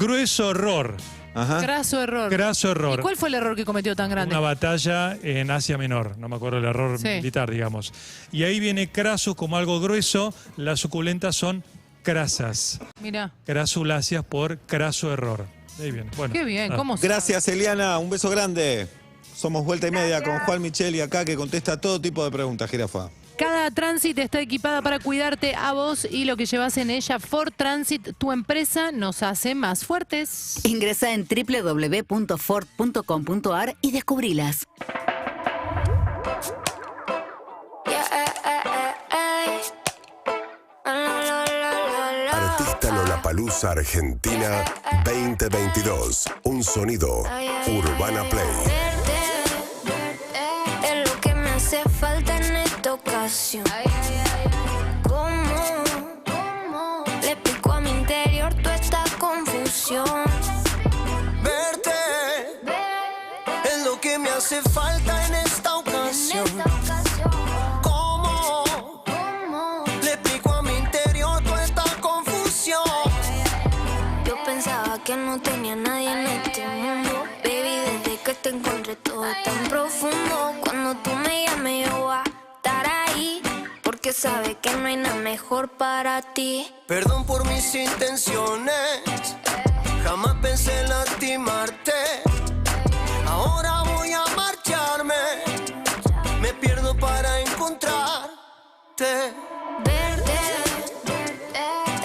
Grueso error. Ajá. Graso error. Graso error. ¿Y cuál fue el error que cometió tan grande? Una batalla en Asia Menor, no me acuerdo el error Sí. militar, digamos. Y ahí viene craso como algo grueso, las suculentas son crasas. Mirá. Crasuláceas por craso error. Ahí viene. Bueno, Qué bien, nada. ¿cómo sabe? Gracias, Eliana. Un beso grande. Somos Vuelta y Media con Juan Micheli acá, que contesta todo tipo de preguntas, jirafa. Cada Transit está equipada para cuidarte a vos y lo que llevas en ella. Ford Transit, tu empresa, nos hace más fuertes. Ingresa en www.ford.com.ar y descubrilas. Artista Lollapalooza Argentina 2022. Un sonido Urbana Play. Es lo que me hace falta en esta ocasión. ¿Cómo le explico a mi interior toda esta confusión? Verte es lo que me hace falta en esta ocasión. ¿Cómo le explico a mi interior toda esta confusión? Yo pensaba que no tenía nadie en este mundo. Baby, desde que te encontré todo es tan profundo. Cuando tú me llames yo voy a estar ahí, porque sabes que no hay nada mejor para ti. Perdón por mis intenciones, jamás pensé en lastimarte. Ahora voy a marcharme, me pierdo para encontrarte. Verte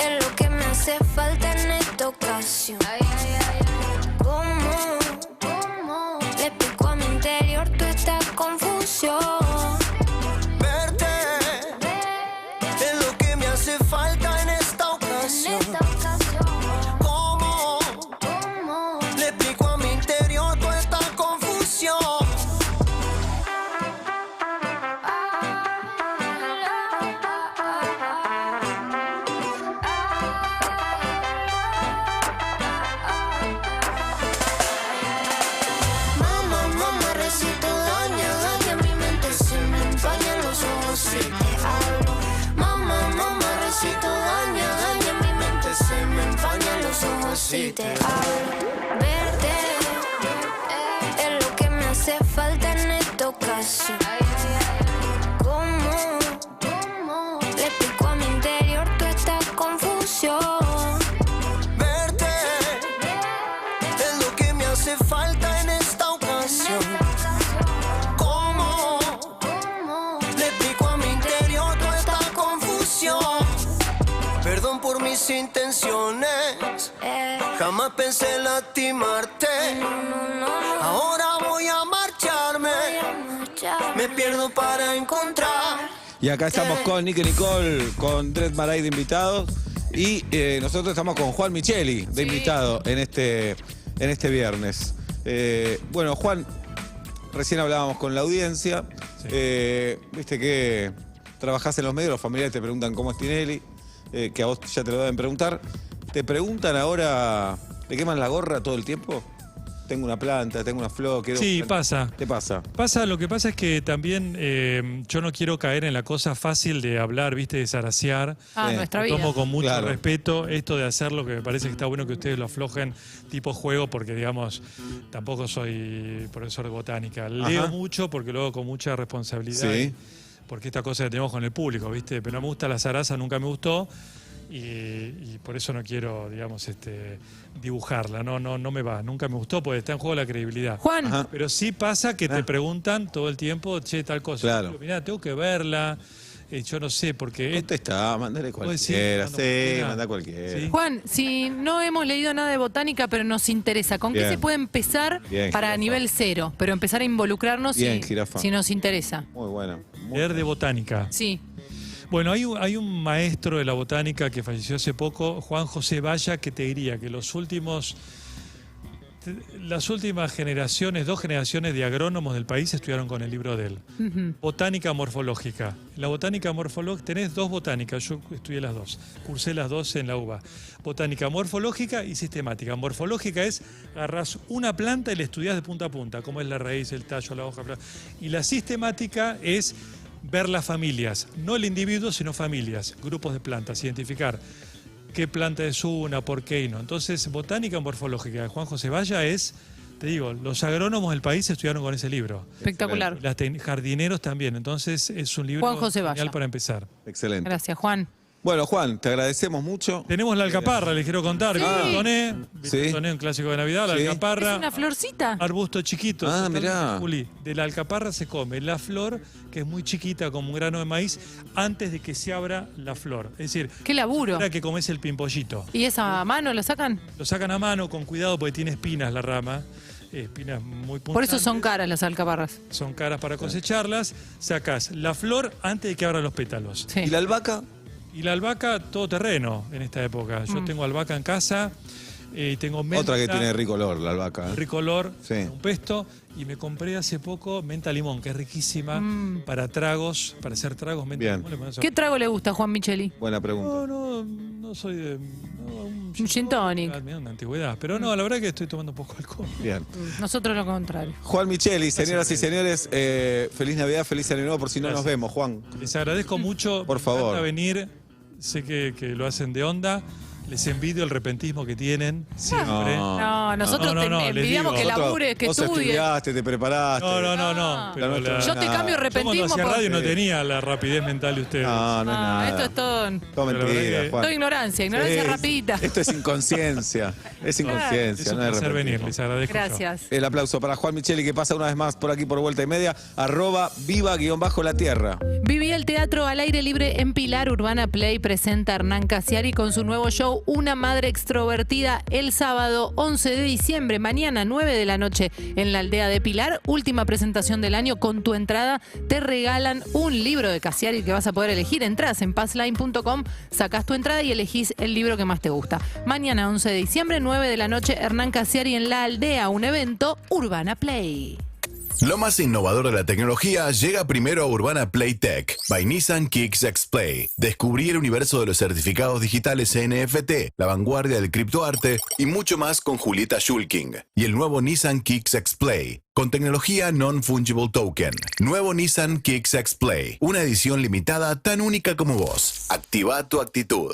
es lo que me hace falta en esta ocasión. ¿Cómo le explico a mi interior toda esta confusión? Verte es lo que me hace falta en esta ocasión. ¿Cómo le explico a mi interior toda esta confusión? Mamá, mamá, recito daña, daña mi mente, se me empañan los ojos si te hablo. Mamá, mamá, recito daña, daña mi mente, se me empañan los ojos si te hablo. Verte es lo que me hace falta en esta ocasión. ¿Cómo le explico a mi interior toda esta confusión? Verte es lo que me hace falta en esta ocasión. ¿Cómo le explico a mi interior toda esta confusión? Perdón por mis intenciones, jamás pensé en lastimarte. Ahora voy a marcharme, me pierdo para encontrar. Y acá estamos con Nick y Nicole, con Dred Maray de invitados. Y nosotros estamos con Juan Micheli de Sí. invitado en este viernes. Bueno, Juan, recién hablábamos con la audiencia. Viste que trabajás en los medios, los familiares te preguntan cómo es Tinelli, que a vos ya te lo deben preguntar. ¿Te preguntan ahora, te queman la gorra todo el tiempo? Tengo una planta, tengo una flor, quiero... Sí, pasa. ¿Qué pasa? Lo que pasa es que también yo no quiero caer en la cosa fácil de hablar, viste, de zarasear. Nuestra Lo vida. tomo con mucho Claro. respeto esto de hacerlo, que me parece que está bueno que ustedes lo aflojen tipo juego, porque digamos, tampoco soy profesor de botánica. Leo Ajá. mucho porque lo hago con mucha responsabilidad. Sí. Porque esta cosa que tenemos con el público, viste, pero no me gusta la zaraza, nunca me gustó. Y por eso no quiero, digamos, dibujarla, no me va, nunca me gustó porque está en juego la credibilidad. Juan, Ajá. Pero sí pasa que te preguntan todo el tiempo, che, tal cosa. Claro. Mirá, tengo que verla, yo no sé, porque... Contestá, mandale ¿Vos decís? cualquiera, Mando sí, cualquiera. manda cualquiera. Sí. Juan, si no hemos leído nada de botánica, pero nos interesa, ¿con qué Bien. se puede empezar Bien, para jirafa. nivel cero? Pero empezar a involucrarnos Bien, jirafa. si nos interesa. Muy bueno. Leer de botánica. Sí. Bueno, hay un maestro de la botánica que falleció hace poco, Juan José Valla, que te diría que las últimas generaciones, 2 generaciones de agrónomos del país estudiaron con el libro de él. Botánica morfológica. La botánica morfológica, tenés 2 botánicas, yo estudié las 2, cursé las 2 en la UBA. Botánica morfológica y sistemática. Morfológica es, agarrás una planta y la estudiás de punta a punta, como es la raíz, el tallo, la hoja. Y la sistemática es ver las familias, no el individuo, sino familias, grupos de plantas, identificar qué planta es una, por qué y no. Entonces, botánica morfológica de Juan José Valla es, te digo, los agrónomos del país estudiaron con ese libro. Espectacular. Las jardineros también. Entonces, es un libro Juan José genial Valla. para empezar. Excelente. Gracias, Juan. Bueno, Juan, te agradecemos mucho. Tenemos la alcaparra, les quiero contar. Sí. Vitoné, Sí. un clásico de Navidad, la Sí. alcaparra. ¿Es una florcita? Arbusto chiquito. Ah, totalmente mirá. Juli. De la alcaparra se come la flor, que es muy chiquita como un grano de maíz, antes de que se abra la flor. Es decir, ¡Qué laburo! para que comes el pimpollito. ¿Y esa mano lo sacan? Lo sacan a mano con cuidado porque tiene espinas la rama. Espinas muy punzantes. Por eso son caras las alcaparras. Son caras para cosecharlas. Sacás la flor antes de que abran los pétalos. Sí. ¿Y la albahaca? Y la albahaca, todo terreno en esta época. Yo tengo albahaca en casa y tengo menta. Otra que tiene rico olor, la albahaca. Rico olor, Sí. un pesto. Y me compré hace poco menta limón, que es riquísima para tragos, para hacer tragos. Menta Bien. limón, le pones ¿Qué trago le gusta a Juan Micheli? Buena pregunta. No soy de... un gin tonic. Me da una antigüedad. Pero no, la verdad que estoy tomando un poco de alcohol. Bien. Nosotros lo contrario. Juan Micheli, señoras y señores, feliz Navidad, feliz Año Nuevo, por si no Gracias. nos vemos, Juan. Les agradezco mucho. Por Me favor. encanta venir. Sé que lo hacen de onda. Les envidio el repentismo que tienen siempre. No, nosotros No, te les envidiamos digo. que labures, que Vos estudies. estudiaste, te preparaste. No. Pero La nuestra- Yo te cambio yo cuando repentismo hacía por... radio no tenía la rapidez mental de ustedes. No, no es nada. Esto es todo... Todo Pero la mentira, verdad que- Juan. Todo ignorancia Sí, rapidita. Esto es inconsciencia. Es inconsciencia, Es un no es placer venir, repentismo. les agradezco. yo. Gracias. El aplauso para Juan Micheli, que pasa una vez más por aquí por Vuelta y Media. @viva_la tierra. Viví el teatro al aire libre en Pilar. Urbana Play presenta a Hernán Casiari con su nuevo show Una Madre Extrovertida el sábado 11 de diciembre, mañana 9 de la noche en la aldea de Pilar. Última presentación del año. Con tu entrada te regalan un libro de Casiari que vas a poder elegir. Entras en passline.com, sacás tu entrada y elegís el libro que más te gusta. Mañana 11 de diciembre, 9 de la noche, Hernán Casiari en la aldea, un evento Urbana Play. Lo más innovador de la tecnología llega primero a Urbana Play Tech by Nissan Kicks X-Play. Descubrí el universo de los certificados digitales NFT, la vanguardia del criptoarte y mucho más con Julieta Schulking y el nuevo Nissan Kicks X-Play con tecnología Non-Fungible Token. Nuevo Nissan Kicks X-Play, una edición limitada tan única como vos. Activa tu actitud.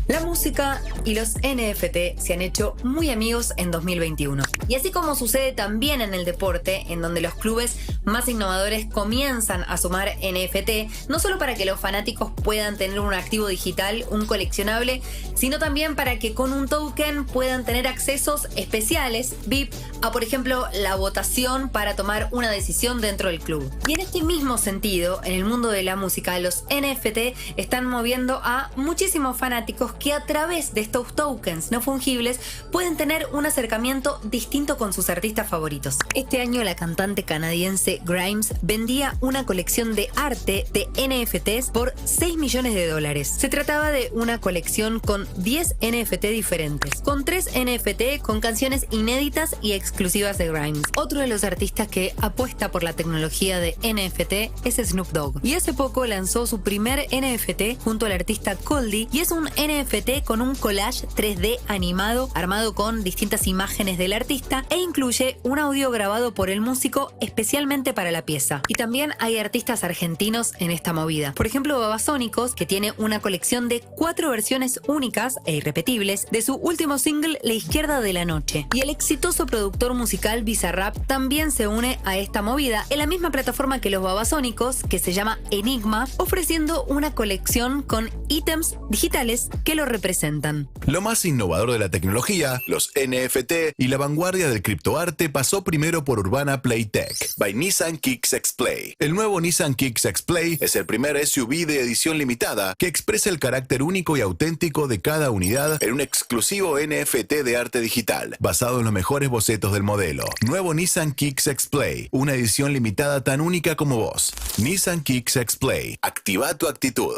La música y los NFT se han hecho muy amigos en 2021. Y así como sucede también en el deporte, en donde los clubes más innovadores comienzan a sumar NFT, no solo para que los fanáticos puedan tener un activo digital, un coleccionable, sino también para que con un token puedan tener accesos especiales, VIP, a por ejemplo la votación para tomar una decisión dentro del club. Y en este mismo sentido, en el mundo de la música, los NFT están moviendo a muchísimos fanáticos que a través de estos tokens no fungibles pueden tener un acercamiento distinto con sus artistas favoritos. Este año la cantante canadiense Grimes vendía una colección de arte de NFTs por $6 millones. Se trataba de una colección con 10 NFT diferentes, con 3 NFT con canciones inéditas y exclusivas de Grimes. Otro de los artistas que apuesta por la tecnología de NFT es Snoop Dogg, y hace poco lanzó su primer NFT junto al artista Coldy, y es un NFT con un collage 3D animado armado con distintas imágenes del artista e incluye un audio grabado por el músico especialmente para la pieza. Y también hay artistas argentinos en esta movida. Por ejemplo, Babasónicos, que tiene una colección de 4 versiones únicas e irrepetibles de su último single La Izquierda de la Noche. Y el exitoso productor musical Bizarrap también se une a esta movida en la misma plataforma que los Babasónicos, que se llama Enigma, ofreciendo una colección con ítems digitales que lo representan. Lo más innovador de la tecnología, los NFT y la vanguardia del criptoarte pasó primero por Urbana Play Tech by Nissan Kicks X-Play. El nuevo Nissan Kicks X-Play es el primer SUV de edición limitada que expresa el carácter único y auténtico de cada unidad en un exclusivo NFT de arte digital, basado en los mejores bocetos del modelo. Nuevo Nissan Kicks X-Play, una edición limitada tan única como vos. Nissan Kicks X-Play. Activa tu actitud.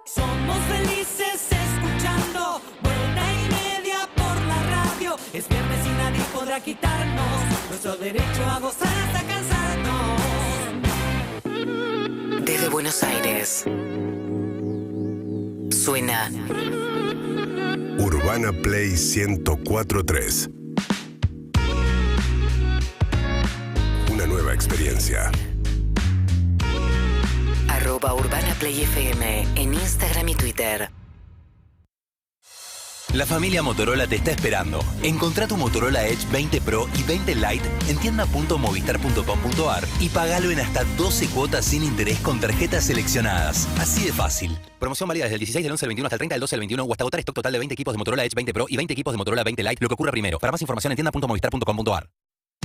Somos felices escuchando Vuelta y Media por la radio. Es viernes y nadie podrá quitarnos nuestro derecho a gozar hasta cansarnos. Desde Buenos Aires suena Urbana Play 104.3. Una nueva experiencia. @UrbanaPlayFM en Instagram y Twitter. La familia Motorola te está esperando. Encontrá tu Motorola Edge 20 Pro y 20 Lite en tienda.movistar.com.ar y pagalo en hasta 12 cuotas sin interés con tarjetas seleccionadas. Así de fácil. Promoción válida desde el 16 del 11 al 21 hasta el 30 del 12 al 21 o hasta agotar stock total de 20 equipos de Motorola Edge 20 Pro y 20 equipos de Motorola 20 Lite, lo que ocurra primero. Para más información en tienda.movistar.com.ar.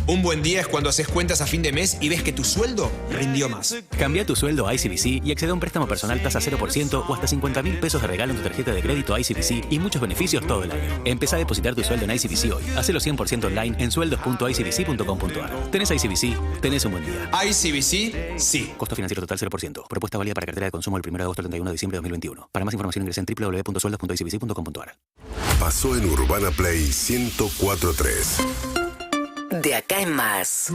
Un buen día es cuando haces cuentas a fin de mes y ves que tu sueldo rindió más. Cambia tu sueldo a ICBC y accede a un préstamo personal tasa 0% o hasta 50.000 pesos de regalo en tu tarjeta de crédito ICBC y muchos beneficios todo el año. Empezá a depositar tu sueldo en ICBC hoy. Hacelo 100% online en sueldos.icbc.com.ar. Tenés ICBC, tenés un buen día. ICBC, sí. Costo financiero total 0%. Propuesta válida para cartera de consumo el 1 de agosto al 31 de diciembre de 2021. Para más información ingresa en www.sueldos.icbc.com.ar. Pasó en Urbana Play 104.3. De acá en más.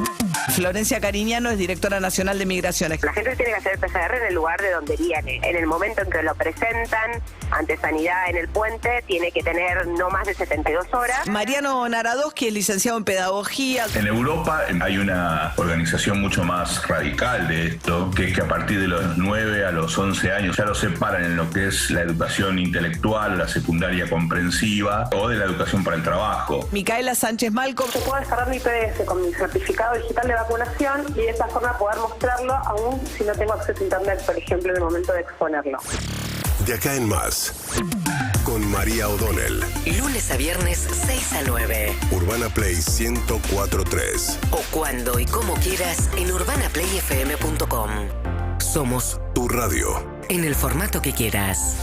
Florencia Cariñano es directora nacional de Migraciones. La gente tiene que hacer PCR en el lugar de donde viene. En el momento en que lo presentan ante Sanidad en el puente, tiene que tener no más de 72 horas. Mariano Narodowski es licenciado en Pedagogía. En Europa hay una organización mucho más radical de esto, que es que a partir de los 9 a los 11 años ya lo separan en lo que es la educación intelectual, la secundaria comprensiva o de la educación para el trabajo. Micaela Sánchez Malco. Se puede descargar mi PDF con mi certificado digital de vacunación y de esa forma poder mostrarlo aún si no tengo acceso a internet, por ejemplo, en el momento de exponerlo. De acá en más, con María O'Donnell. Lunes a viernes 6 a 9. Urbana Play 104.3. O cuando y como quieras en UrbanaPlayFM.com. Somos tu radio. En el formato que quieras.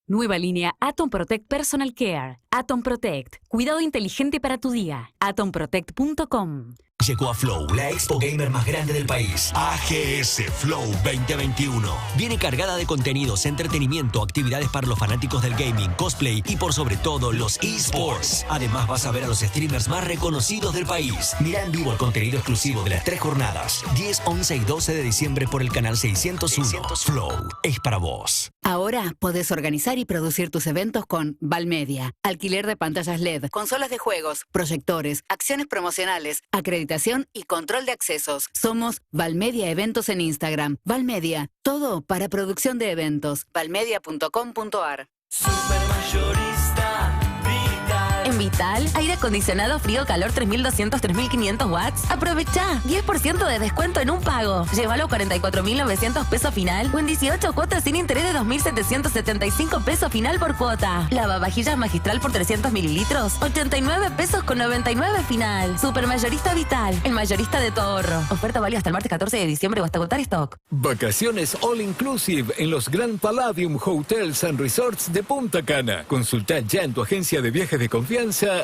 Nueva línea Atom Protect Personal Care. Atom Protect. Cuidado inteligente para tu día. AtomProtect.com. Llegó a Flow, la expo gamer más grande del país. AGS Flow 2021. Viene cargada de contenidos, entretenimiento, actividades para los fanáticos del gaming, cosplay y por sobre todo los eSports. Además vas a ver a los streamers más reconocidos del país. Mira en vivo el contenido exclusivo de las 3 jornadas. 10, 11 y 12 de diciembre por el canal 601. Flow es para vos. Ahora podés organizar y producir tus eventos con Valmedia. Alquiler de pantallas LED, consolas de juegos, proyectores, acciones promocionales, acreditación y control de accesos. Somos Valmedia Eventos en Instagram. Valmedia, todo para producción de eventos. valmedia.com.ar. Supermayorista Vital. En Vital, aire acondicionado frío-calor 3200, 3500 watts. Aprovecha 10% de descuento en un pago. Llévalo a 44.900 pesos final o en 18 cuotas sin interés de 2.775 pesos final por cuota. Lavavajillas magistral por 300 mililitros, 89 pesos con 99 final. Supermayorista Vital, el mayorista de tu ahorro. Oferta válida hasta el martes 14 de diciembre o hasta agotar stock. Vacaciones all inclusive en los Grand Palladium Hotels and Resorts de Punta Cana. Consulta ya en tu agencia de viajes de confianza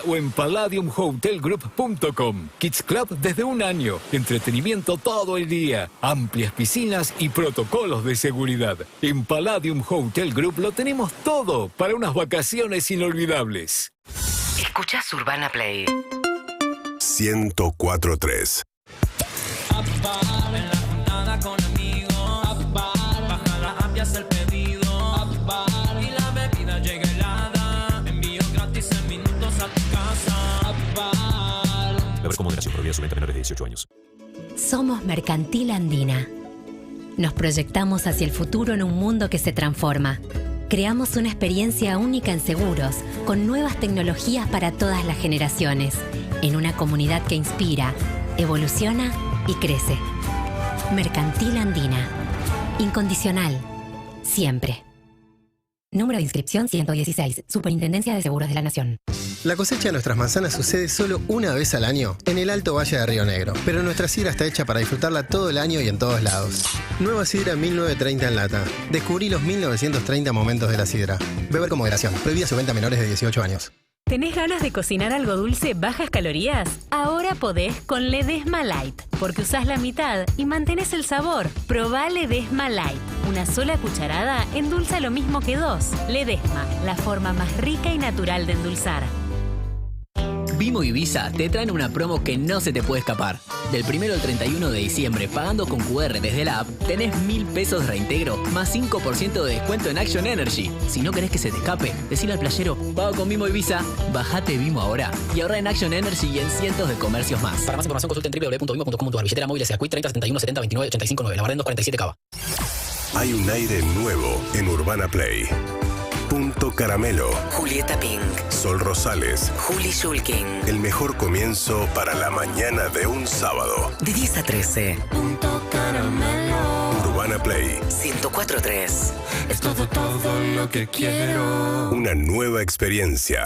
o en palladiumhotelgroup.com. Kids Club desde 1 año. Entretenimiento todo el día. Amplias piscinas y protocolos de seguridad. En Palladium Hotel Group lo tenemos todo para unas vacaciones inolvidables. Escuchás Urbana Play 104.3. Con moderación, prohibida su venta a menores de 18 años. Somos Mercantil Andina. Nos proyectamos hacia el futuro en un mundo que se transforma. Creamos una experiencia única en seguros, con nuevas tecnologías para todas las generaciones, en una comunidad que inspira, evoluciona y crece. Mercantil Andina. Incondicional. Siempre. Número de inscripción 116. Superintendencia de Seguros de la Nación. La cosecha de nuestras manzanas sucede solo una vez al año en el Alto Valle de Río Negro, pero nuestra sidra está hecha para disfrutarla todo el año y en todos lados. Nueva sidra 1930 en lata. Descubrí los 1930 momentos de la sidra. Beber con moderación. Prohibida su venta a menores de 18 años. ¿Tenés ganas de cocinar algo dulce bajas calorías? Ahora podés con Ledesma Light, porque usás la mitad y mantenés el sabor. Probá Ledesma Light. Una sola cucharada endulza lo mismo que 2. Ledesma, la forma más rica y natural de endulzar. Vimo y Visa te traen una promo que no se te puede escapar. Del 1 al 31 de diciembre, pagando con QR desde la app, tenés 1.000 pesos de reintegro más 5% de descuento en Action Energy. Si no querés que se te escape, decile al playero, pago con Vimo y Visa, bajate Vimo ahora y ahorra en Action Energy y en cientos de comercios más. Para más información consulta en www.vimo.com.ar. Billetera móvil SEA Quit 30 71 70 29 85 9. La Barrendo 47 Cava. Hay un aire nuevo en Urbana Play. Punto Caramelo. Julieta Pink. Sol Rosales. Juli Shulkin. El mejor comienzo para la mañana de un sábado. De 10 a 13. Punto Caramelo. Urbana Play 104.3. Es todo lo que quiero. Una nueva experiencia.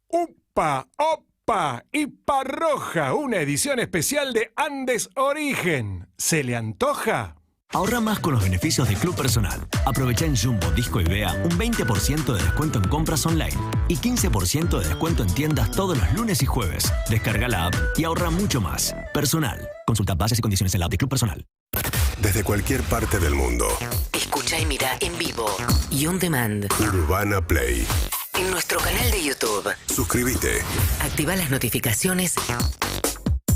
¡Upa! ¡Opa! ¡Ipa Roja! Una edición especial de Andes Origen. ¿Se le antoja? Ahorra más con los beneficios de Club Personal. Aprovecha en Jumbo, Disco y Bea un 20% de descuento en compras online y 15% de descuento en tiendas todos los lunes y jueves. Descarga la app y ahorra mucho más. Personal. Consulta bases y condiciones en la app de Club Personal. Desde cualquier parte del mundo. Escucha y mira en vivo y on demand. Urbana Play. En nuestro canal de YouTube. Suscríbete. Activa las notificaciones.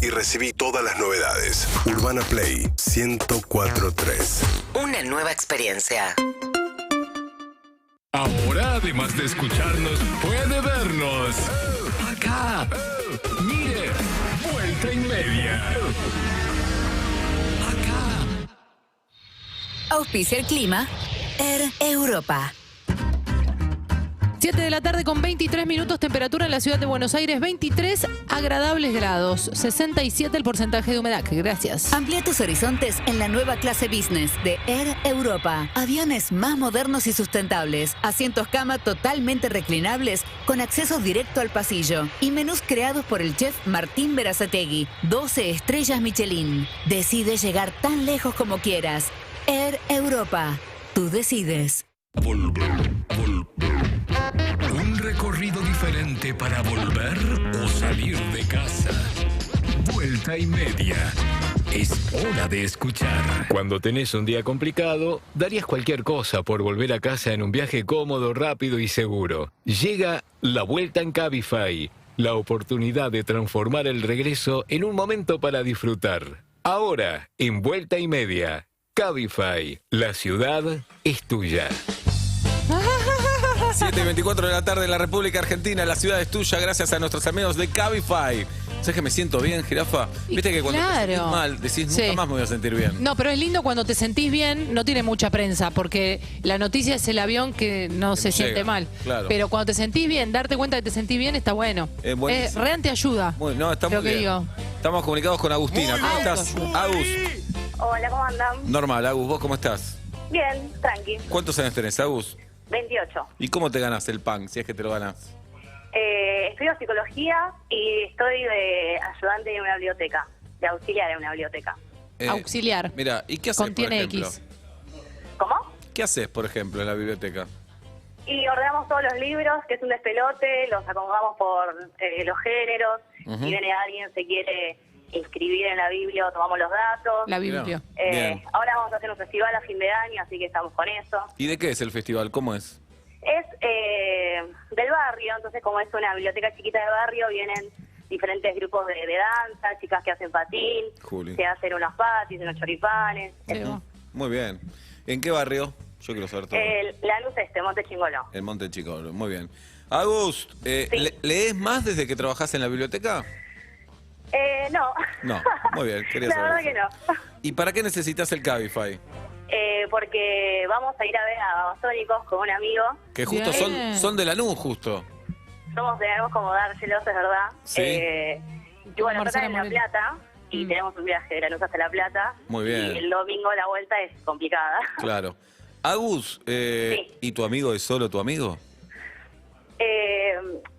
Y recibí todas las novedades. Urbana Play 104.3. Una nueva experiencia. Ahora, además de escucharnos, puede vernos. Acá. Mire, vuelta y media. Auspicia el clima. Air Europa. 7 de la tarde con 23 minutos, temperatura en la ciudad de Buenos Aires, 23 agradables grados, 67 el porcentaje de humedad. Gracias. Amplía tus horizontes en la nueva clase business de Air Europa. Aviones más modernos y sustentables, asientos cama totalmente reclinables con acceso directo al pasillo y menús creados por el chef Martín Berazategui, 12 estrellas Michelin. Decide llegar tan lejos como quieras. Air Europa. Tú decides. Un recorrido diferente para volver o salir de casa. Vuelta y media. Es hora de escuchar. Cuando tenés un día complicado, darías cualquier cosa por volver a casa en un viaje cómodo, rápido y seguro. Llega la vuelta en Cabify. La oportunidad de transformar el regreso en un momento para disfrutar. Ahora, en Vuelta y Media. Cabify. La ciudad es tuya. 7:24 de la tarde en la República Argentina, la ciudad es tuya, gracias a nuestros amigos de Cabify. ¿Sabes que me siento bien, jirafa? Viste que cuando te sentís mal, decís, nunca más me voy a sentir bien. No, pero es lindo cuando te sentís bien, no tiene mucha prensa, porque la noticia es el avión que no se siente mal. Claro. Pero cuando te sentís bien, darte cuenta que te sentís bien está bueno. Rean te ayuda. No, está muy bien. Digo. Estamos comunicados con Agustina. ¿Cómo estás? Agus. Hola, ¿cómo andan? Normal, Agus, ¿vos cómo estás? Bien, tranqui. ¿Cuántos años tenés, Agus? 28. ¿Y cómo te ganas el pan, si es que te lo ganas? Estudio psicología y estoy de ayudante en una biblioteca, de auxiliar en una biblioteca. Auxiliar. Mira, ¿y qué haces, Contiene por ejemplo? X. ¿Cómo? ¿Qué haces, por ejemplo, en la biblioteca? Y ordenamos todos los libros, que es un despelote, los acomodamos por los géneros. Ujú. Si viene alguien, se quiere inscribir en la Biblia, tomamos los datos. La Biblia. Bien. Ahora vamos a hacer un festival a fin de año, así que estamos con eso. ¿Y de qué es el festival? ¿Cómo es? Es del barrio, entonces como es una biblioteca chiquita de barrio, vienen diferentes grupos de danza, chicas que hacen patín, Juli. que hacen unos patis, unos choripanes. Muy bien. ¿En qué barrio? Yo quiero saber todo. La luz Monte Chingolo. El Monte Chico, muy bien. Agus, ¿lees más desde que trabajás en la biblioteca? No. No, muy bien, quería La saber verdad eso. que no. ¿Y para qué necesitas el Cabify? Porque vamos a ir a ver a Babasónicos con un amigo. Que justo son de Lanús, justo. Somos de algo como Dárselos, es verdad. Sí. Y bueno, tocan en La Plata y tenemos un viaje de Lanús hasta La Plata. Muy bien. Y el domingo la vuelta es complicada. Claro. Agus, ¿y tu amigo es solo tu amigo?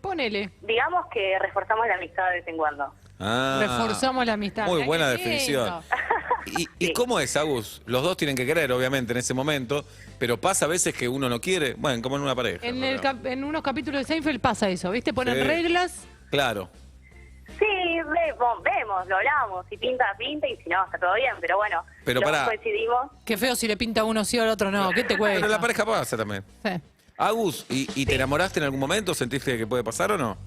Ponele. Digamos que reforzamos la amistad de vez en cuando. Reforzamos la amistad. Muy Mirá buena qué definición. lindo. ¿Y cómo es, Agus? Los dos tienen que querer, obviamente, en ese momento, pero pasa a veces que uno no quiere, bueno, como en una pareja. En unos capítulos de Seinfeld pasa eso, ¿viste? Ponen Sí. reglas. Claro. Sí, vemos, lo hablamos. Si pinta, pinta, y si no, está todo bien. Pero bueno, Pero los pará. coincidimos. Qué feo si le pinta a uno sí o al otro no. ¿Qué te cuesta? Pero la pareja pasa también. Sí. Agus, ¿y te enamoraste en algún momento? ¿Sentiste que puede pasar o no?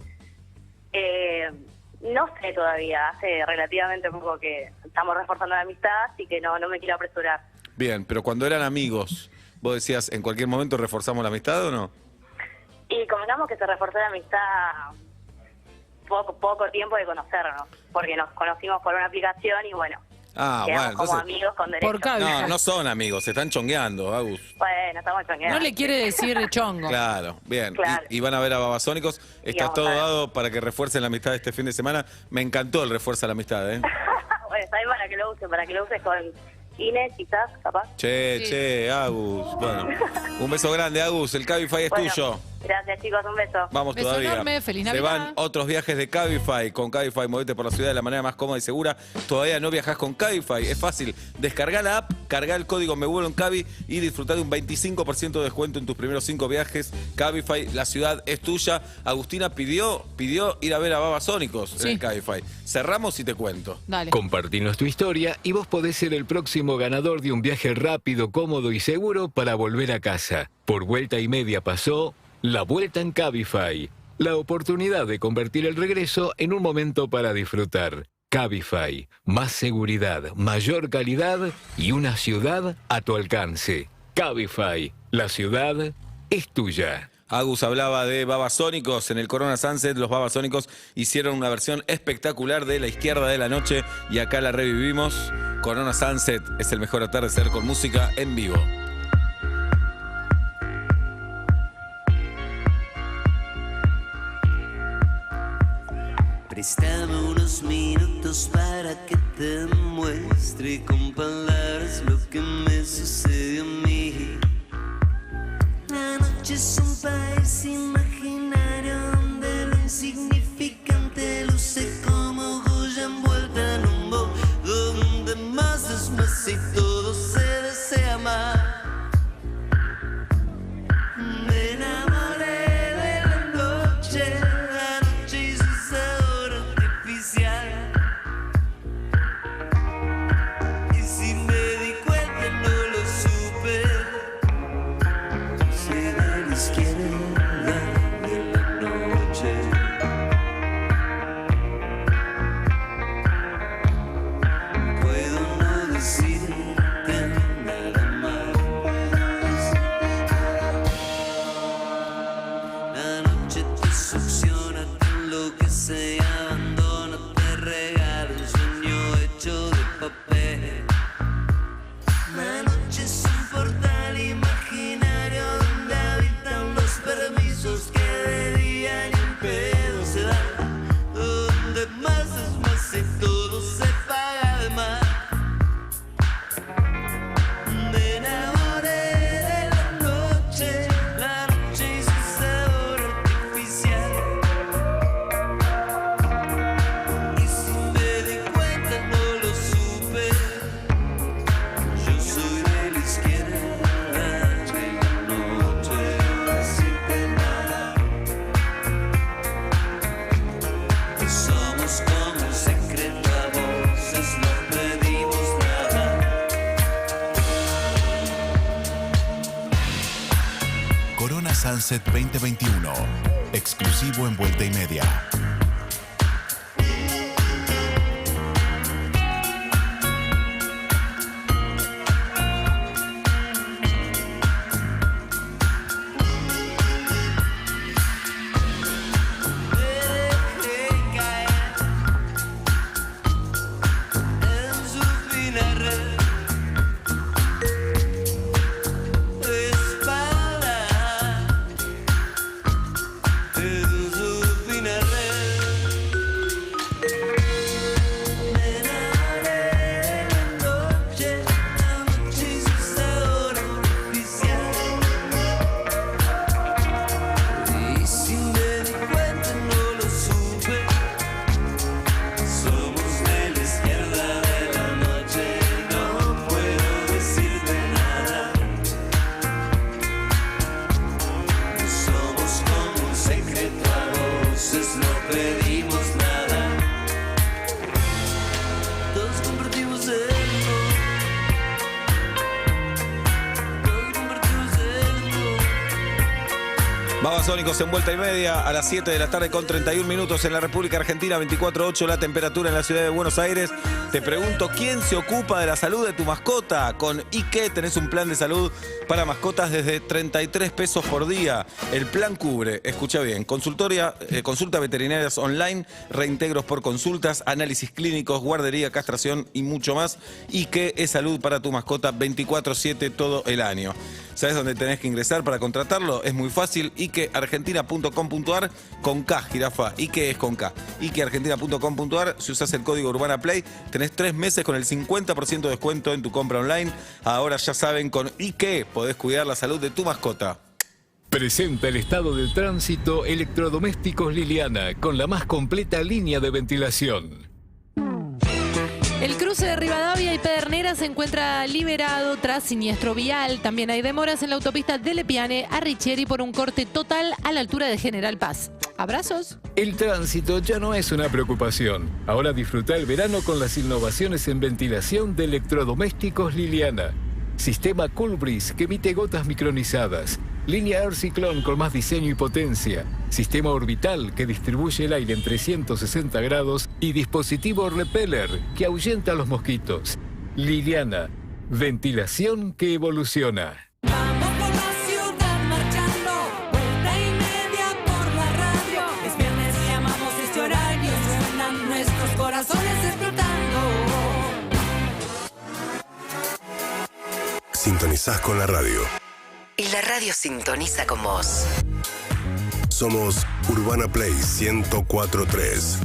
No sé todavía, hace relativamente poco que estamos reforzando la amistad, así que no me quiero apresurar. Bien, pero cuando eran amigos, vos decías, ¿en cualquier momento reforzamos la amistad o no? Y comentamos que se reforzó la amistad poco tiempo de conocernos, porque nos conocimos por una aplicación y bueno, quedamos como amigos con derecho. Por Cabify. No son amigos, se están chongueando, Agus. Bueno, estamos chongueando. No le quiere decir chongo. Claro, bien. Claro. Y van a ver a Babasónicos. Está vamos todo a ver. dado para que refuercen la amistad este fin de semana. Me encantó el refuerzo a la amistad, ¿eh? Bueno, está bien para que lo uses con Inés, quizás, capaz. Che, Agus. Bueno, un beso grande, Agus. El Cabify es tuyo. Gracias, chicos, un beso. Vamos Beso todavía. enorme, feliz Se Navidad. van otros viajes de Cabify. Con Cabify, movete por la ciudad de la manera más cómoda y segura. Todavía no viajás con Cabify. Es fácil. Descargá la app, cargá el código Me Vuelo en Cabi y disfrutá de un 25% de descuento en tus primeros 5 viajes. Cabify, la ciudad es tuya. Agustina pidió ir a ver a Babasónicos en el Cabify. Cerramos y te cuento. Dale. Compartinos tu historia y vos podés ser el próximo ganador de un viaje rápido, cómodo y seguro para volver a casa. Por vuelta y media pasó la vuelta en Cabify. La oportunidad de convertir el regreso en un momento para disfrutar. Cabify. Más seguridad, mayor calidad y una ciudad a tu alcance. Cabify. La ciudad es tuya. Agus hablaba de Babasónicos. En el Corona Sunset, los Babasónicos hicieron una versión espectacular de La Izquierda de la Noche y acá la revivimos. Corona Sunset es el mejor atardecer con música en vivo. Préstame unos minutos para que te muestre con palabras lo que me sucede a mí. La noche es un país imaginario donde lo insignificante luce como joya envuelta en humo, donde más es más y todo se desea más. Me enamoré de la noche y su sabor artificial. Y si me di cuenta no lo supe. Soy de la izquierda de la noche. Puedo no decirte nada más. La noche te succiona, te enloquece y abandona, te regala un sueño hecho de papel. La noche es un portal imaginario donde habitan los permisos que de día ni en pedo se dan, donde más es más y todo se paga de más. Me enamoré de la noche y su sabor artificial. Y si me di cuenta no lo supe. Yo soy de la izquierda de la noche, decirte nada. Somos como un secreto a voces, no pedimos nada. Corona Sunset 2021. Exclusivo en vuelta y media. En su fina red de espalda, en su fina red. Babasónicos en vuelta y media a las 7 de la tarde con 31 minutos en la República Argentina, 24.8 la temperatura en la ciudad de Buenos Aires. Te pregunto, ¿quién se ocupa de la salud de tu mascota? Con Ike tenés un plan de salud para mascotas desde 33 pesos por día. El plan cubre, escucha bien, consulta veterinarias online, reintegros por consultas, análisis clínicos, guardería, castración y mucho más. Ike es salud para tu mascota 24/7 todo el año. ¿Sabes dónde tenés que ingresar para contratarlo? Es muy fácil, ikeargentina.com.ar con K, jirafa. Ike es con K. ikeargentina.com.ar. Si usás el código Urbana Play, tenés 3 meses con el 50% de descuento en tu compra online. Ahora ya saben, con Ike podés cuidar la salud de tu mascota. Presenta el estado del tránsito Electrodomésticos Liliana, con la más completa línea de ventilación. El cruce de Rivadavia y Pedernera se encuentra liberado tras siniestro vial. También hay demoras en la autopista de Lepiane a Richieri por un corte total a la altura de General Paz. Abrazos. El tránsito ya no es una preocupación. Ahora disfruta el verano con las innovaciones en ventilación de Electrodomésticos Liliana. Sistema Cool Breeze que emite gotas micronizadas. Línea Air Cyclone con más diseño y potencia. Sistema orbital que distribuye el aire en 360 grados. Y dispositivo Repeller que ahuyenta a los mosquitos. Liliana. Ventilación que evoluciona. Vamos por la ciudad marchando, vuelta y media por la radio. Es viernes y amamos este horario, suenan nuestros corazones explotando. Sintonizás con la radio. Y la radio sintoniza con vos. Somos Urbana Play 104.3.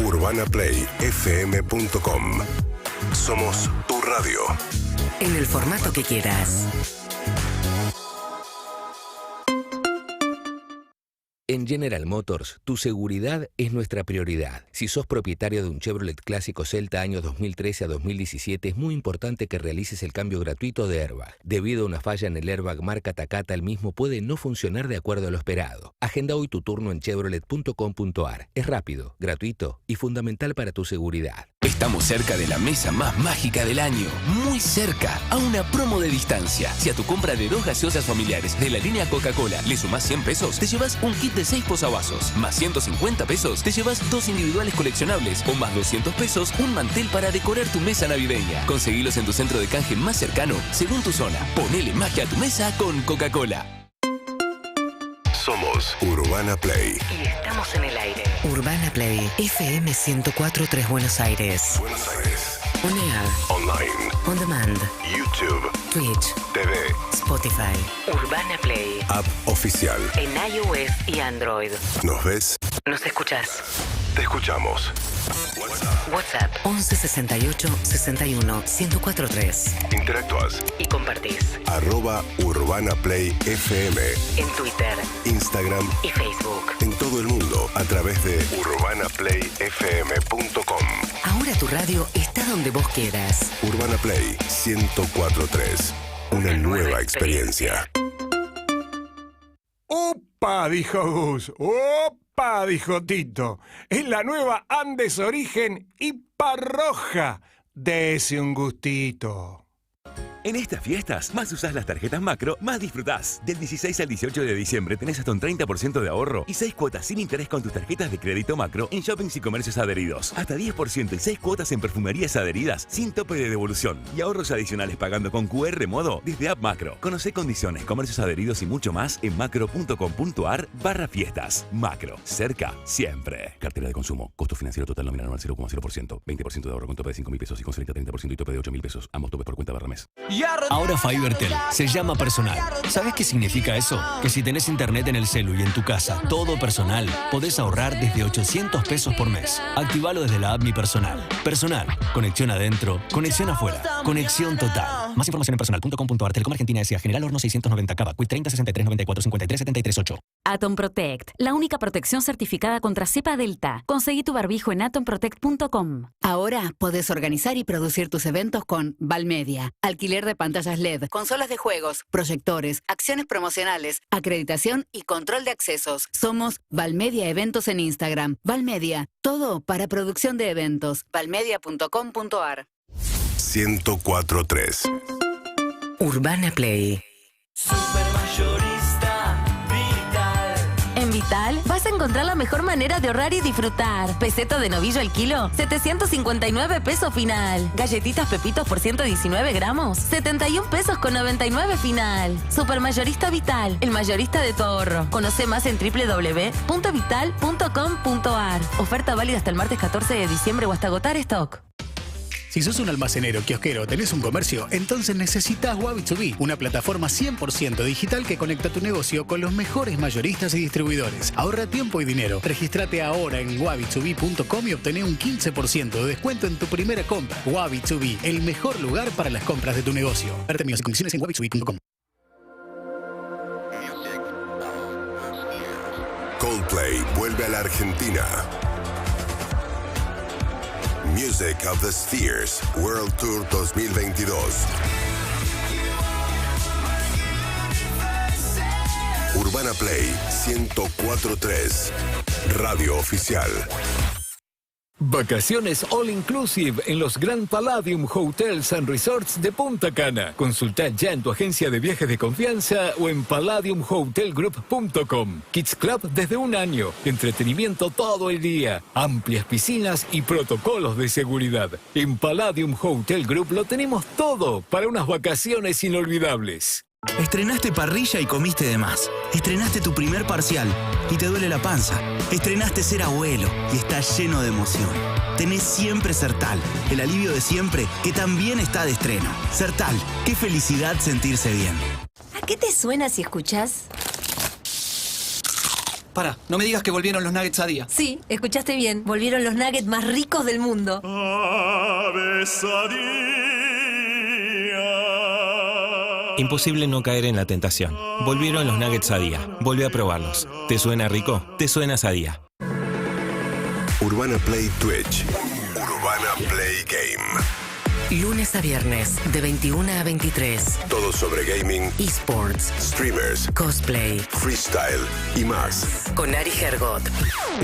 UrbanaPlayFM.com. Somos tu radio. En el formato que quieras. En General Motors, tu seguridad es nuestra prioridad. Si sos propietario de un Chevrolet Clásico Celta años 2013 a 2017, es muy importante que realices el cambio gratuito de airbag. Debido a una falla en el airbag marca Takata, el mismo puede no funcionar de acuerdo a lo esperado. Agenda hoy tu turno en chevrolet.com.ar. Es rápido, gratuito y fundamental para tu seguridad. Estamos cerca de la mesa más mágica del año. Muy cerca, a una promo de distancia. Si a tu compra de 2 gaseosas familiares de la línea Coca-Cola le sumás 100 pesos, te llevas un kit de 6 posavasos. Más 150 pesos, te llevas 2 individuales coleccionables. O más 200 pesos, un mantel para decorar tu mesa navideña. Conseguilos en tu centro de canje más cercano, según tu zona. Ponele magia a tu mesa con Coca-Cola. Somos Urbana Play. Y estamos en el aire. Urbana Play, FM 104.3 Buenos Aires. Buenos Aires. On air. Online. On demand. YouTube. Twitch. TV. Spotify. Urbana Play. App oficial. En iOS y Android. ¿Nos ves? ¿Nos escuchás? Te escuchamos. WhatsApp 11 68 61 1043. Interactúas y compartís. @UrbanaPlayFM. En Twitter, Instagram y Facebook. En todo el mundo a través de UrbanaPlayFM.com. Ahora tu radio está donde vos quieras. Urbana Play 104.3. Una nueva experiencia. ¡Opa! Dijo Gus. ¡Opa! Dijo Tito. Es la nueva Andes Origen Hiperroja. Dese un gustito. En estas fiestas, más usás las tarjetas Macro, más disfrutás. Del 16 al 18 de diciembre tenés hasta un 30% de ahorro y 6 cuotas sin interés con tus tarjetas de crédito Macro en shoppings y comercios adheridos. Hasta 10% y 6 cuotas en perfumerías adheridas sin tope de devolución. Y ahorros adicionales pagando con QR Modo desde App Macro. Conocé condiciones, comercios adheridos y mucho más en macro.com.ar/fiestas. Macro. Cerca, siempre. Cartera de consumo. Costo financiero total nominal anual 0,0%. 20% de ahorro con tope de 5.000 pesos y con 30% y tope de 8.000 pesos. Ambos topes por cuenta /mes. Ahora Fibertel se llama personal. ¿Sabes qué significa eso? Que si tenés internet en el celu y en tu casa, todo personal, podés ahorrar desde 800 pesos por mes. Activalo desde la app Mi Personal. Personal. Conexión adentro, conexión afuera. Conexión total. Más información en personal.com.ar. Telecom Argentina S.A. General Horno 690 Cava. Quick 30 63 94 53 73 8. Atom Protect, la única protección certificada contra cepa delta. Conseguí tu barbijo en atomprotect.com. Ahora podés organizar y producir tus eventos con Valmedia. Alquiler de pantallas LED, consolas de juegos, proyectores, acciones promocionales, acreditación y control de accesos. Somos Valmedia Eventos en Instagram. Valmedia, todo para producción de eventos. valmedia.com.ar. 104.3. Urbana Play. Supermayorista Vital. Vital, vas a encontrar la mejor manera de ahorrar y disfrutar. Peseto de novillo al kilo, 759 pesos final. Galletitas Pepitos por 119 gramos, 71 pesos con 99 final. Supermayorista Vital, el mayorista de tu ahorro. Conoce más en www.vital.com.ar. Oferta válida hasta el martes 14 de diciembre o hasta agotar stock. Si sos un almacenero, kiosquero, tenés un comercio, entonces necesitas Wabi2B, una plataforma 100% digital que conecta tu negocio con los mejores mayoristas y distribuidores. Ahorra tiempo y dinero. Regístrate ahora en wabi2b.com y obtené un 15% de descuento en tu primera compra. Wabi2B, el mejor lugar para las compras de tu negocio. Ver términos y condiciones en wabi2b.com. Coldplay vuelve a la Argentina. Music of the Spheres World Tour 2022. Urbana Play 104.3, Radio Oficial. Vacaciones all inclusive en los Grand Palladium Hotels and Resorts de Punta Cana. Consulta ya en tu agencia de viajes de confianza o en palladiumhotelgroup.com. Kids Club desde 1 año. Entretenimiento todo el día. Amplias piscinas y protocolos de seguridad. En Palladium Hotel Group lo tenemos todo para unas vacaciones inolvidables. Estrenaste parrilla y comiste de más. Estrenaste tu primer parcial y te duele la panza. Estrenaste ser abuelo y estás lleno de emoción. Tenés siempre Sertal, el alivio de siempre que también está de estreno. Sertal, qué felicidad sentirse bien. ¿A qué te suena si escuchás? Para, no me digas que volvieron los nuggets a día. Sí, escuchaste bien. Volvieron los nuggets más ricos del mundo. Imposible no caer en la tentación. Volvieron los nuggets a día. Vuelve a probarlos. ¿Te suena rico? Te suena Sadía. Urbana Play Twitch. Urbana Play Game. Lunes a viernes, de 21 a 23. Todo sobre gaming, eSports, streamers, cosplay, freestyle y más. Con Ari Hergot.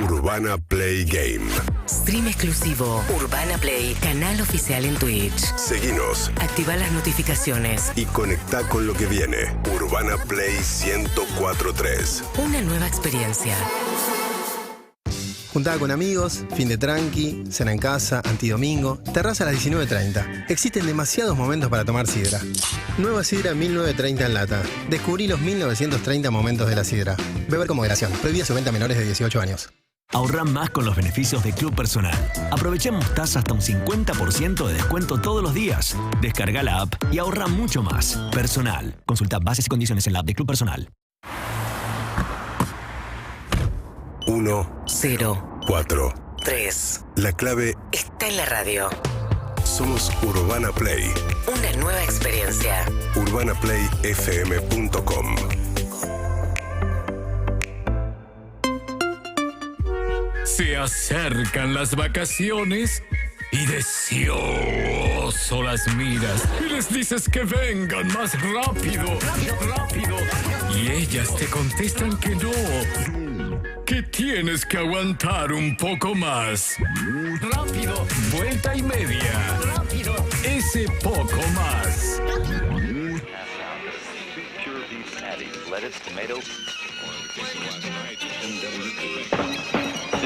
Urbana Play Game. Stream exclusivo. Urbana Play, canal oficial en Twitch. Seguinos. Activa las notificaciones. Y conecta con lo que viene. Urbana Play 104.3. Una nueva experiencia. Juntada con amigos, fin de tranqui, cena en casa, antidomingo, terraza a las 19:30. Existen demasiados momentos para tomar sidra. Nueva sidra 1930 en lata. Descubrí los 1930 momentos de la sidra. Beber con moderación. Prohibida su venta a menores de 18 años. Ahorra más con los beneficios de Club Personal. Aprovechemos tasas hasta un 50% de descuento todos los días. Descarga la app y ahorra mucho más. Personal. Consulta bases y condiciones en la app de Club Personal. 1, 0, 4, 3. La clave está en la radio. Somos Urbana Play. Una nueva experiencia. UrbanaPlayFM.com. Se acercan las vacaciones y deseoso las miras y les dices que vengan más rápido, rápido. Y ellas te contestan que no, que tienes que aguantar un poco más. Rápido, vuelta y media. Rápido, ese poco más.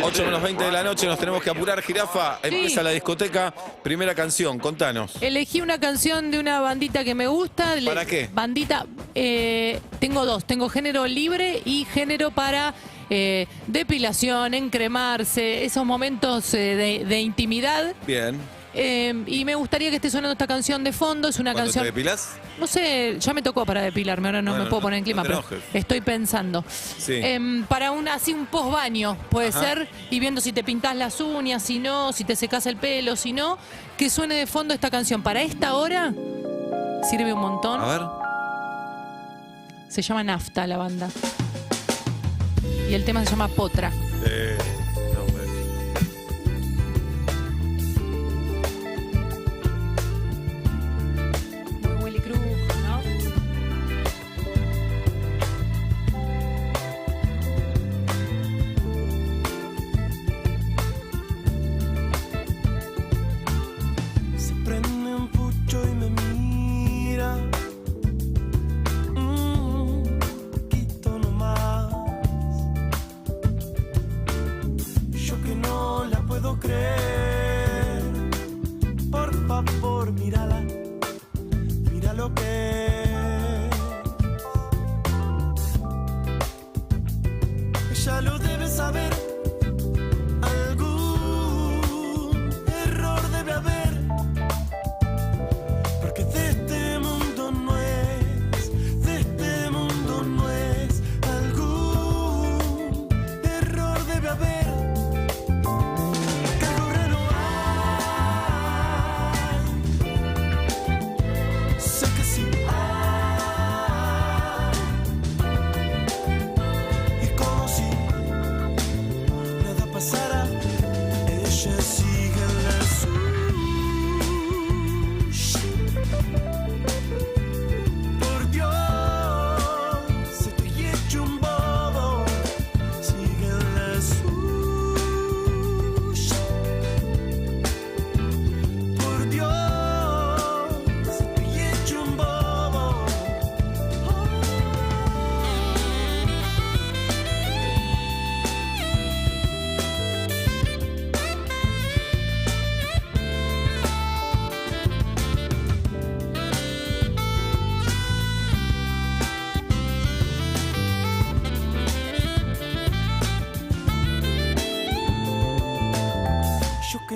8 menos 20 de la noche, nos tenemos que apurar, Jirafa. Empieza la discoteca. Primera canción, contanos. Elegí una canción de una bandita que me gusta. ¿Para qué? Bandita, tengo dos. Tengo género libre y género para depilación, encremarse, esos momentos de intimidad. Bien. Y me gustaría que esté sonando esta canción de fondo. Es una canción. ¿Te depilás? No sé, ya me tocó para depilarme, ahora no Bueno, me puedo poner en clima, no te pero enojes. estoy pensando. Sí. Para así un post baño, puede Ajá. ser, y viendo si te pintás las uñas, si no, si te secás el pelo, si no, que suene de fondo esta canción. Para esta hora sirve un montón. A ver. Se llama Nafta la banda. Y el tema se llama Potra. Muy Willy Cruz, ¿no? Se prende un pucho y me mira. Un poquito nomás.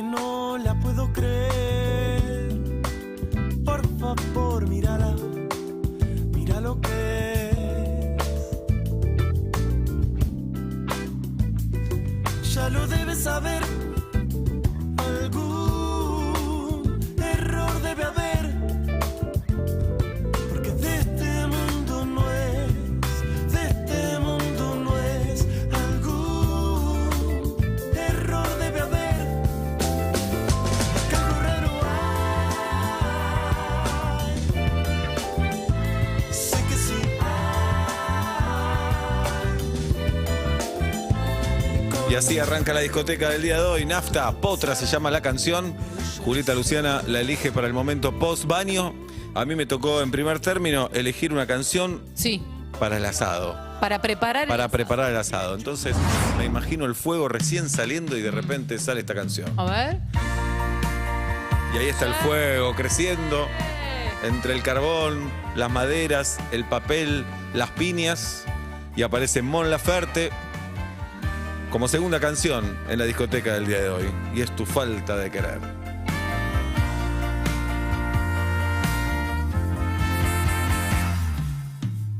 que no la puedo creer. Por favor, mírala, mira lo que es. Ya lo debes saber, algún error debe haber, porque de este mundo no es, de este mundo no es. Algún error debe haber, que algo raro hay. Sé que sí Y así arranca la discoteca del día de hoy. Nafta, Potra se llama la canción. Julieta Luciana la elige para el momento post-baño. A mí me tocó en primer término elegir una canción Sí, para el asado. para preparar. Para preparar el asado. Entonces me imagino el fuego recién saliendo y de repente sale esta canción. A ver. Y ahí está el fuego creciendo entre el carbón, las maderas, el papel, las piñas. Y aparece Mon Laferte como segunda canción en la discoteca del día de hoy. Y es Tu falta de querer.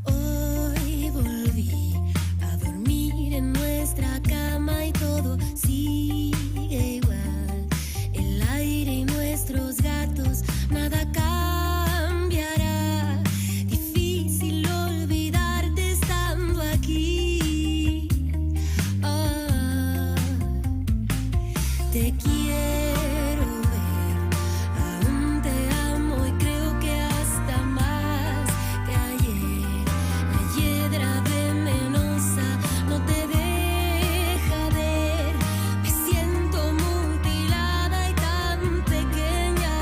Hoy volví a dormir en nuestra cama y todo sigue igual. El aire y nuestros gatos, nada cambiará. Difícil olvidarte estando aquí. Te quiero ver, aún te amo y creo que hasta más que ayer. La hiedra venenosa no te deja ver. Me siento mutilada y tan pequeña.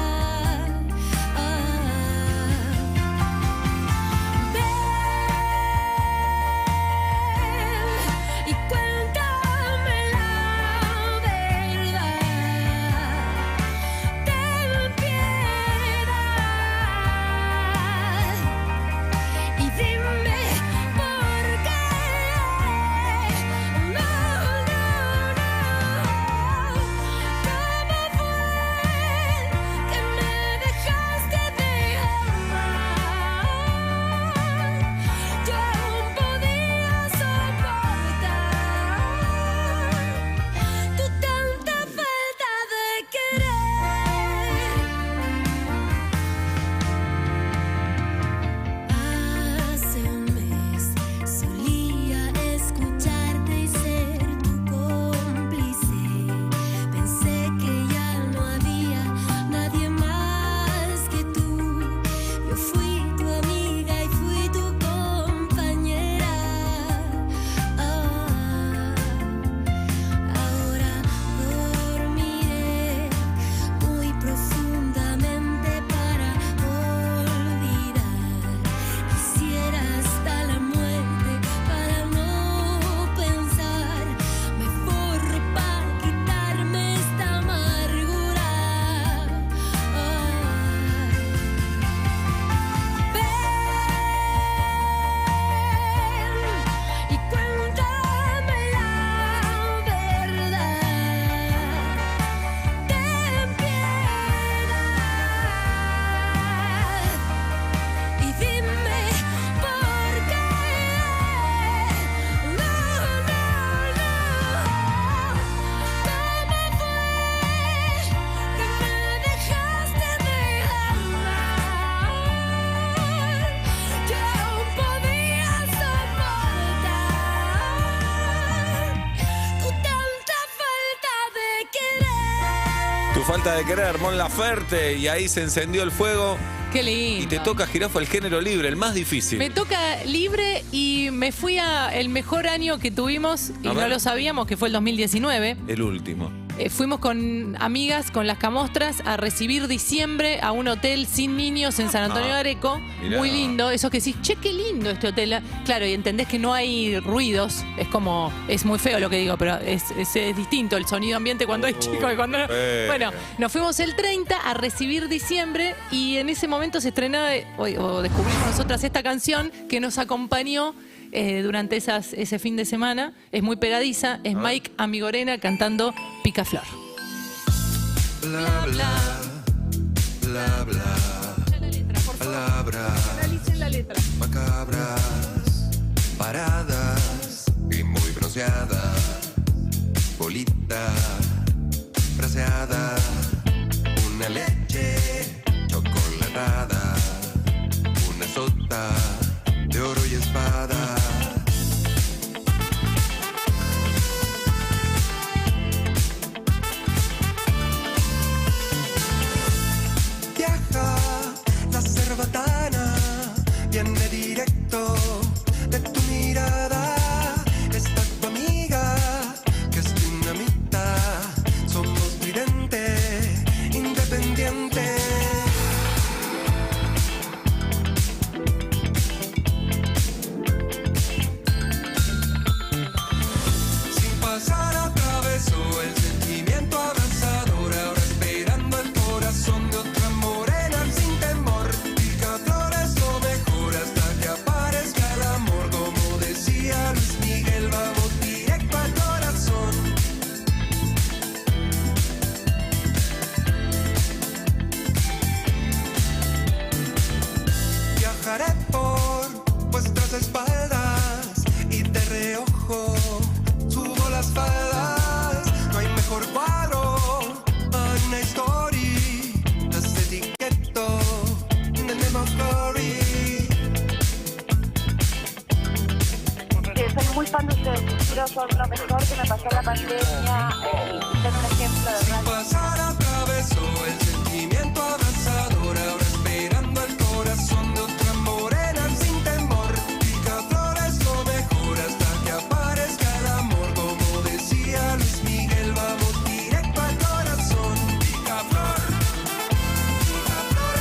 Ven y cuéntame la verdad. Ten piedad y dime por qué. No, no, no. ¿Cómo fue que me dejaste de amar? Yo aún podía soportar tu tanta falta de querer. Hace un mes solía escucharte y ser tu cómplice. Pensé que ya no había nadie más que tú. Yo fui tu amiga y fui tu compañera. Ahora dormiré muy profundamente para olvidar. Quisiera hasta la muerte para no pensar. Me forro para quitarme esta amargura. Ven y cuéntame la verdad. Ten piedad y dime por qué. No, no, no. ¿Cómo fue que me dejaste de amar? Yo aún podía soportar tu tanta falta de querer. Tu falta de querer, Mon Laferte. Y ahí se encendió el fuego. Qué lindo. Y te toca, Jirafa, el género libre, el más difícil. Me toca libre y me fui a el mejor año que tuvimos y A no ver. lo sabíamos, que fue el 2019. El último. Fuimos con amigas, con las camostras, a recibir diciembre a un hotel sin niños en San Antonio de Areco. mirá. Muy lindo. Eso que decís, che, qué lindo este hotel. Claro, y entendés que no hay ruidos. Es como, es muy feo lo que digo, pero es distinto el sonido ambiente cuando hay chicos y cuando no. Bueno, nos fuimos el 30 a recibir diciembre y en ese momento se estrenaba, o descubrimos nosotras esta canción que nos acompañó durante ese fin de semana. Es muy pegadiza. Es Mike Amigorena cantando Picaflor. bla bla, bla bla. Palabras macabras, paradas y muy bronceadas. Bolita braseada, una leche chocolatada, una sota de oro y espada. Viaja la cerbatana, viene directo de tu mirada. Está tu amiga, que es dinamita. Somos vidente, independiente. Sin pasar atravesó el sentimiento abrasador, ahora esperando el corazón de otra morena sin temor. Pica flores o mejor hasta que aparezca el amor. Como decía Luis Miguel, vamos directo al corazón. Viajaré por vuestras espaldas y de reojo subo las faldas. No hay mejor cuadro, hay una story. Las etiqueto in the name of glory. Soy muy fan de ustedes, creo son lo mejor que me pasó en la pandemia y ser un ejemplo de Sin verdad. pasar atravesó el sentimiento abrasador, ahora esperando el corazón de otra morena sin temor. Pica flores lo mejor hasta que aparezca el amor. Como decía Luis Miguel, vamos directo al corazón. Pica flor, pica flor,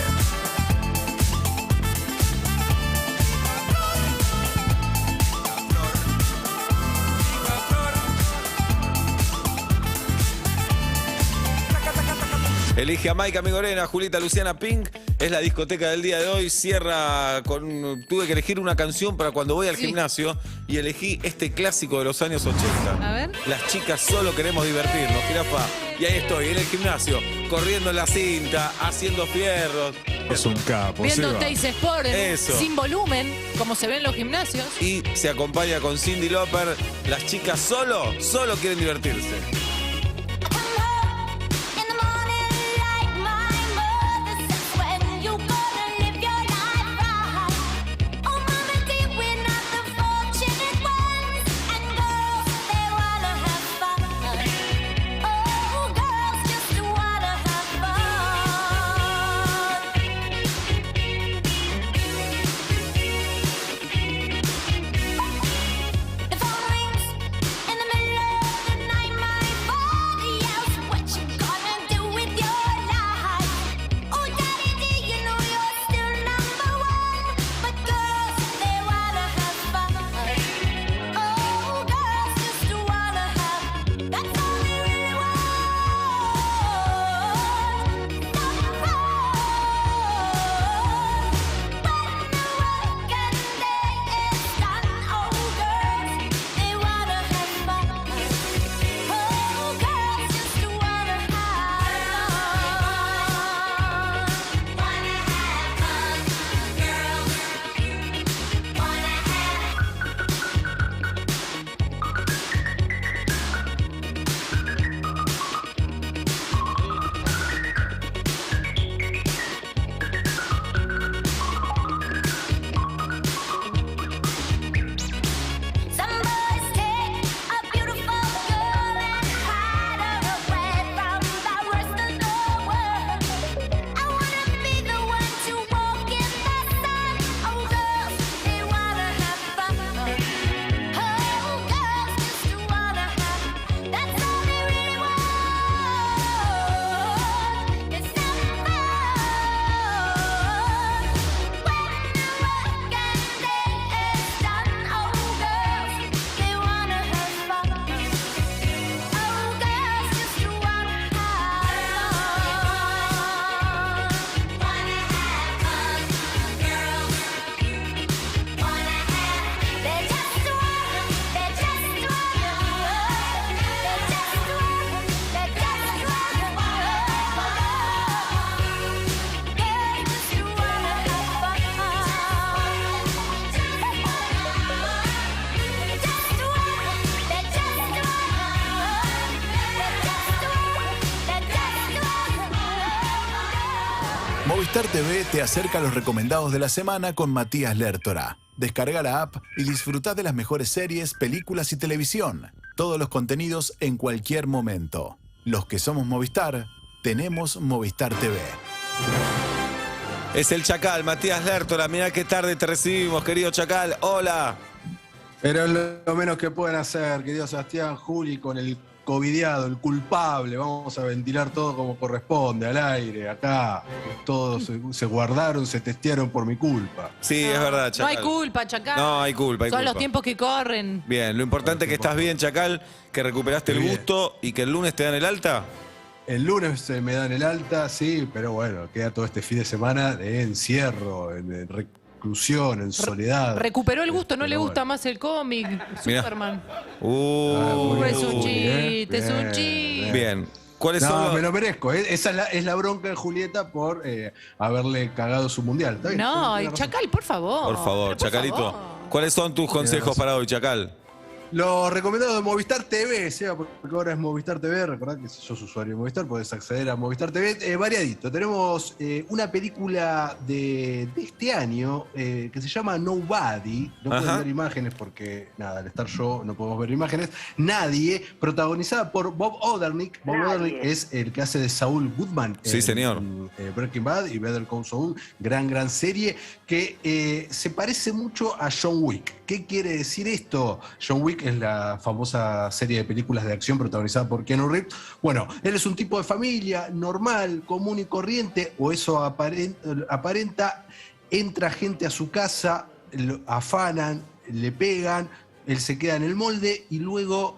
Elige a Maika Migorena, Julita Luciana Pink. Es la discoteca del día de hoy. Cierra con... Tuve que elegir una canción para cuando voy al gimnasio y elegí este clásico de los años 80. A ver. Las chicas solo queremos divertirnos, jirafa. Y ahí estoy, en el gimnasio, corriendo en la cinta, haciendo fierros. Es un capo, Viendo Seba. Teis Sport Eso. sin volumen, como se ve en los gimnasios. Y se acompaña con Cyndi Lauper. Las chicas solo quieren divertirse. The phone rings in the middle of the night. My Movistar TV te acerca a los recomendados de la semana con Matías Lertora. Descarga la app y disfruta de las mejores series, películas y televisión. Todos los contenidos en cualquier momento. Los que somos Movistar, tenemos Movistar TV. Es el Chacal, Matías Lertora. Mirá qué tarde te recibimos, querido Chacal. Hola. Pero es lo menos que pueden hacer, querido Sebastián, Juli, con el covidiado, el culpable. Vamos a ventilar todo como corresponde, al aire, acá. Todos se guardaron, se testearon por mi culpa. Sí, es verdad, Chacal. No hay culpa, Chacal. No hay culpa, Son los tiempos que corren. Bien, lo importante es que estás bien, Chacal, que recuperaste el gusto y que el lunes te dan el alta. El lunes me dan el alta, sí, pero bueno, queda todo este fin de semana de encierro, en reclusión, en soledad. Recuperó el gusto, no le gusta más el cómic. Mirá. Superman. Es un chiste, es un chiste. Bien. ¿Cuáles son los... me lo merezco. Esa es la bronca de Julieta por haberle cagado su mundial. ¿Está bien? No, y Chacal, por favor. Por favor, Chacalito. favor. ¿Cuáles son tus consejos para hoy, Chacal? Lo recomendado de Movistar TV, Seba, porque ahora es Movistar TV. Recordad que si sos usuario de Movistar podés acceder a Movistar TV. Variadito. Tenemos una película de este año que se llama Nobody. No pueden ver imágenes porque, nada, al estar yo no podemos ver imágenes. Nadie, protagonizada por Bob Odenkirk. Bob Odenkirk es el que hace de Saul Goodman. Sí, señor. Breaking Bad y Better Call Saul. Gran serie que se parece mucho a John Wick. ¿Qué quiere decir esto? John Wick es la famosa serie de películas de acción protagonizada por Keanu Reeves. Bueno, él es un tipo de familia normal, común y corriente, o eso aparenta. Entra gente a su casa, lo afanan, le pegan, él se queda en el molde y luego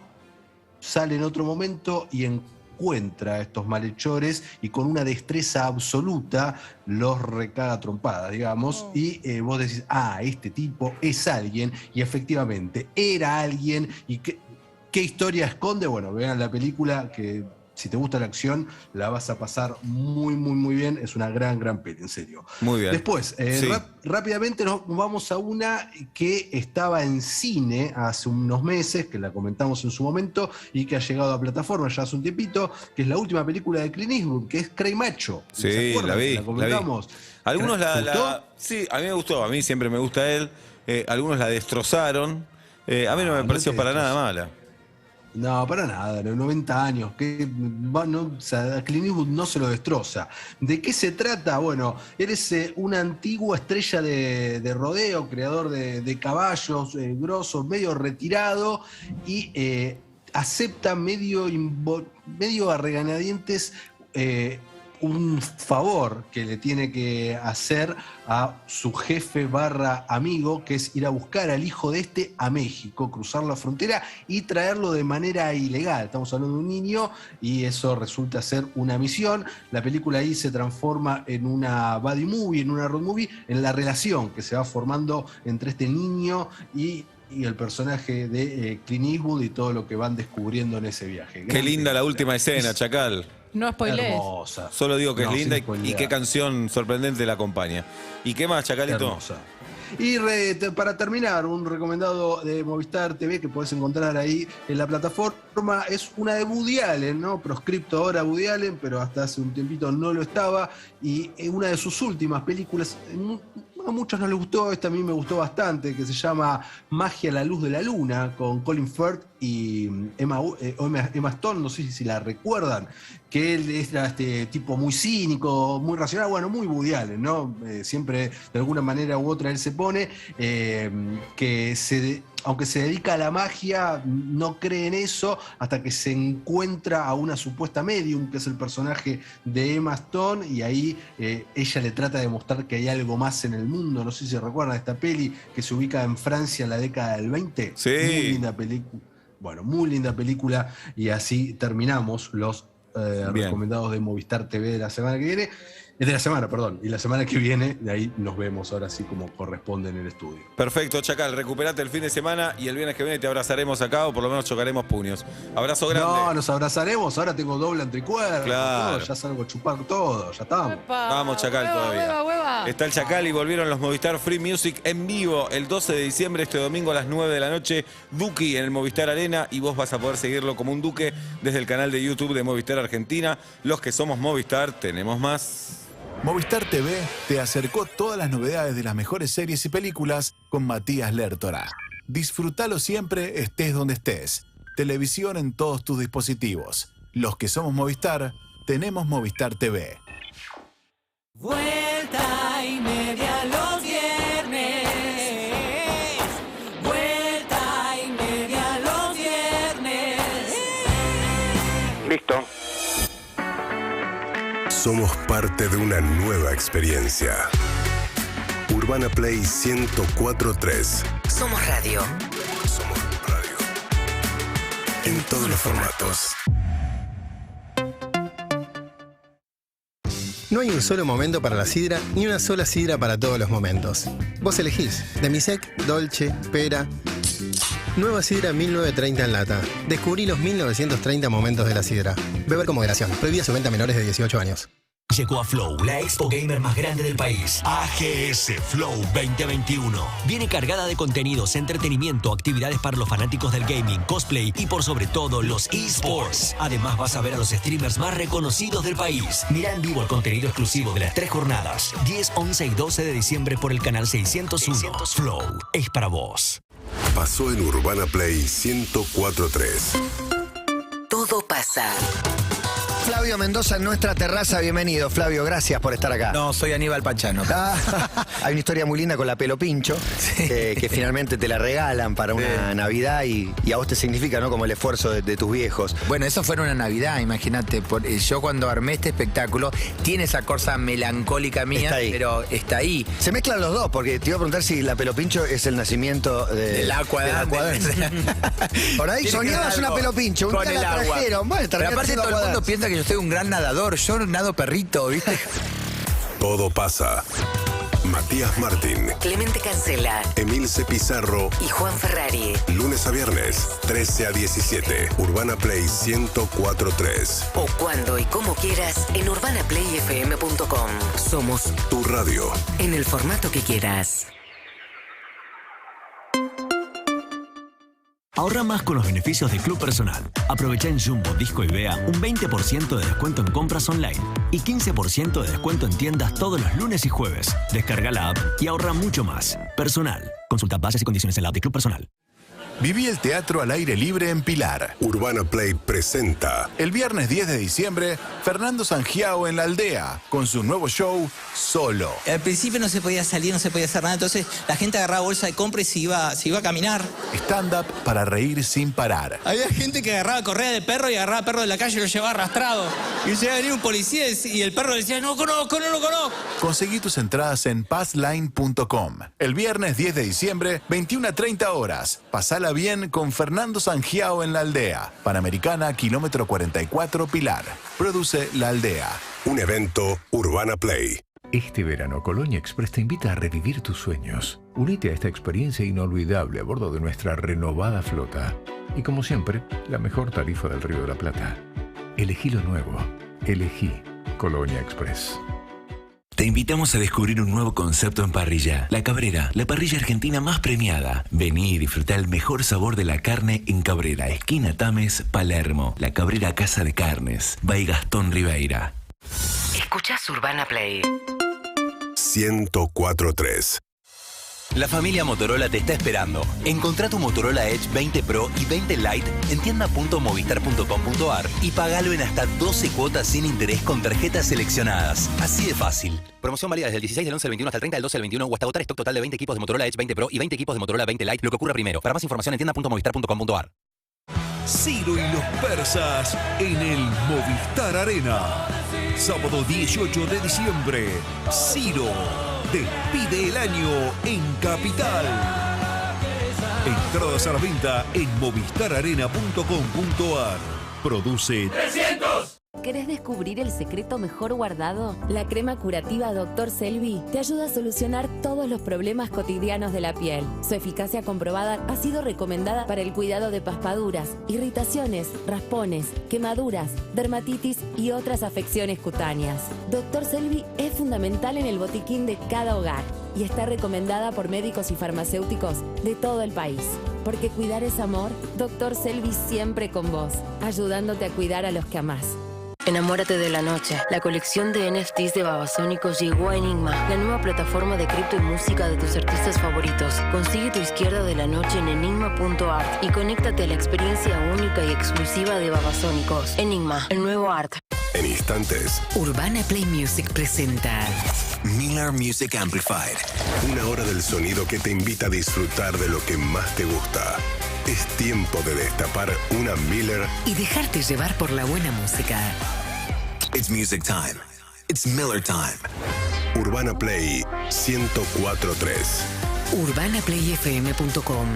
sale en otro momento y encuentra a estos malhechores y con una destreza absoluta los recaga a trompadas, digamos, y vos decís, este tipo es alguien, y efectivamente era alguien, y ¿qué historia esconde? Bueno, vean la película, que si te gusta la acción, la vas a pasar muy bien. Es una gran peli, en serio. Muy bien. Después, rápidamente nos vamos a una que estaba en cine hace unos meses, que la comentamos en su momento, y que ha llegado a plataforma ya hace un tiempito, que es la última película de Clint Eastwood, que es Cray Macho. Sí, la vi. La comentamos. Algunos ¿Gustó? Sí, a mí me gustó. A mí siempre me gusta él. Algunos la destrozaron. A mí no me pareció para nada mala. No, para nada, 90 años, a Clint Eastwood no se lo destroza. ¿De qué se trata? Bueno, él es una antigua estrella de rodeo, creador de caballos grosos, medio retirado, y acepta medio a regañadientes un favor que le tiene que hacer a su jefe / amigo, que es ir a buscar al hijo de este a México, cruzar la frontera y traerlo de manera ilegal. Estamos hablando de un niño y eso resulta ser una misión. La película ahí se transforma en una buddy movie, en una road movie, en la relación que se va formando entre este niño y el personaje de Clint Eastwood y todo lo que van descubriendo en ese viaje. Qué linda la última escena, Chacal. No spoilees. Hermosa. Solo digo que es linda y qué qué canción sorprendente la acompaña. ¿Y qué más, Chacalito? Hermosa. Y para terminar, un recomendado de Movistar TV que podés encontrar ahí en la plataforma es una de Woody Allen, ¿no? Proscripto ahora Woody Allen, pero hasta hace un tiempito no lo estaba. Y una de sus últimas películas, a muchos no les gustó, esta a mí me gustó bastante, que se llama Magia a la luz de la luna, con Colin Firth y Emma Stone, no sé si la recuerdan, que él era este tipo muy cínico, muy racional, bueno, muy Woody Allen, ¿no? Siempre de alguna manera u otra él se pone, que aunque se dedica a la magia, no cree en eso hasta que se encuentra a una supuesta medium, que es el personaje de Emma Stone, y ahí ella le trata de mostrar que hay algo más en el mundo. No sé si recuerdan esta peli que se ubica en Francia en la década del 20. Sí. Muy linda película. Bueno, muy linda película, y así terminamos los recomendados de Movistar TV de la semana que viene. De la semana, perdón. Y la semana que viene, de ahí nos vemos ahora sí como corresponde en el estudio. Perfecto, Chacal. Recuperate el fin de semana y el viernes que viene te abrazaremos acá o por lo menos chocaremos puños. Abrazo grande. No, nos abrazaremos. Ahora tengo doble anticuerpo. Claro. Ya salgo a chupar todo. Ya estamos. Vamos, Chacal, todavía. Hueva. Está el Chacal y volvieron los Movistar Free Music en vivo el 12 de diciembre, este domingo a las 9 de la noche. Duki en el Movistar Arena, y vos vas a poder seguirlo como un duque desde el canal de YouTube de Movistar Argentina. Los que somos Movistar tenemos más. Movistar TV te acercó todas las novedades de las mejores series y películas con Matías Lertora. Disfrútalo siempre, estés donde estés. Televisión en todos tus dispositivos. Los que somos Movistar, tenemos Movistar TV. Vuelta y media los viernes. Vuelta y media los viernes. Listo. Somos parte de una nueva experiencia. Urbana Play 104.3. Somos radio. Somos radio. En todos los formatos. No hay un solo momento para la sidra, ni una sola sidra para todos los momentos. Vos elegís, Demisec, Dolce, Pera. Nueva sidra 1930 en lata. Descubrí los 1930 momentos de la sidra. Beber con moderación. Prohibida su venta a menores de 18 años. Llegó a Flow, la expo gamer más grande del país. AGS Flow 2021. Viene cargada de contenidos, entretenimiento, actividades para los fanáticos del gaming, cosplay y por sobre todo los eSports. Además vas a ver a los streamers más reconocidos del país. Mira en vivo el contenido exclusivo de las 3 jornadas. 10, 11 y 12 de diciembre por el canal 601. Flow es para vos. Pasó en Urbana Play 104.3. Todo pasa. Flavio Mendoza en nuestra terraza, bienvenido. Flavio, gracias por estar acá. No, soy Aníbal Pachano. Hay una historia muy linda con la Pelo Pincho, que finalmente te la regalan para una Navidad y a vos te significa, ¿no? Como el esfuerzo de tus viejos. Bueno, eso fue en una Navidad, imagínate. Yo cuando armé este espectáculo, tiene esa cosa melancólica mía, Está ahí. pero está ahí. Se mezclan los dos, porque te iba a preguntar si la Pelo Pincho es el nacimiento del agua. Por ahí soñabas una Pelo Pincho, un con día el la agua. trajeron. Bueno, Pero aparte todo el mundo piensa que yo soy un gran nadador. Yo nado perrito, ¿viste? Todo pasa. Matías Martín, Clemente Cancela, Emilce Pizarro y Juan Ferrari. Lunes a viernes, 13 a 17. Urbana Play 104.3. O cuando y como quieras en urbanaplayfm.com. Somos Tu radio. en el formato que quieras. Ahorra más con los beneficios de Club Personal. Aprovecha en Jumbo, Disco y Bea un 20% de descuento en compras online y 15% de descuento en tiendas todos los lunes y jueves. Descarga la app y ahorra mucho más. Personal. Consulta bases y condiciones en la app de Club Personal. Viví el teatro al aire libre en Pilar. Urbana Play presenta. El viernes 10 de diciembre, Fernando Sangiao en La Aldea, con su nuevo show, Solo. Al principio no se podía salir, no se podía hacer nada, entonces la gente agarraba bolsa de compra y se iba a caminar. Stand-up para reír sin parar. Había gente que agarraba correa de perro y agarraba perro de la calle y lo llevaba arrastrado. Y llegaba a venir un policía y el perro decía, no lo conozco. Conseguí tus entradas en passline.com. El viernes 10 de diciembre, 21 a 30 horas. Pasala bien con Fernando Sangiao en La Aldea. Panamericana, kilómetro 44, Pilar. Produce La Aldea. Un evento Urbana Play. Este verano, Colonia Express te invita a revivir tus sueños. Unite a esta experiencia inolvidable a bordo de nuestra renovada flota. Y como siempre, la mejor tarifa del Río de la Plata. Elegí lo nuevo. Elegí Colonia Express. Te invitamos a descubrir un nuevo concepto en parrilla. La Cabrera, la parrilla argentina más premiada. Vení y disfruta el mejor sabor de la carne en Cabrera, esquina Tames, Palermo. La Cabrera Casa de Carnes, by Gastón Ribeira. Escuchás Urbana Play 104.3. La familia Motorola te está esperando. Encontrá tu Motorola Edge 20 Pro y 20 Lite en tienda.movistar.com.ar y pagalo en hasta 12 cuotas sin interés con tarjetas seleccionadas. Así de fácil. Promoción válida desde el 16 del 11 al 21 hasta el 30 del 12 al 21 o hasta agotar stock total de 20 equipos de Motorola Edge 20 Pro y 20 equipos de Motorola 20 Lite, lo que ocurra primero. Para más información en tienda.movistar.com.ar. Ciro y los persas en el Movistar Arena. Sábado 18 de diciembre. Ciro despide el año en Capital. Entradas a la venta en movistararena.com.ar. Produce 300. ¿Querés descubrir el secreto mejor guardado? La crema curativa Dr. Selvi te ayuda a solucionar todos los problemas cotidianos de la piel. Su eficacia comprobada ha sido recomendada para el cuidado de paspaduras, irritaciones, raspones, quemaduras, dermatitis y otras afecciones cutáneas. Dr. Selvi es fundamental en el botiquín de cada hogar y está recomendada por médicos y farmacéuticos de todo el país. Porque cuidar es amor, Dr. Selvi siempre con vos, ayudándote a cuidar a los que amás. Enamórate de la noche. La colección de NFTs de Babasónicos llegó a Enigma, la nueva plataforma de cripto y música de tus artistas favoritos. Consigue tu izquierda de la noche en enigma.art y conéctate a la experiencia única y exclusiva de Babasónicos. Enigma, el nuevo art. En instantes, Urbana Play Music presenta Miller Music Amplified. Una hora del sonido que te invita a disfrutar de lo que más te gusta. Es tiempo de destapar una Miller y dejarte llevar por la buena música. It's music time. It's Miller time. Urbana Play 104.3. UrbanaPlayFM.com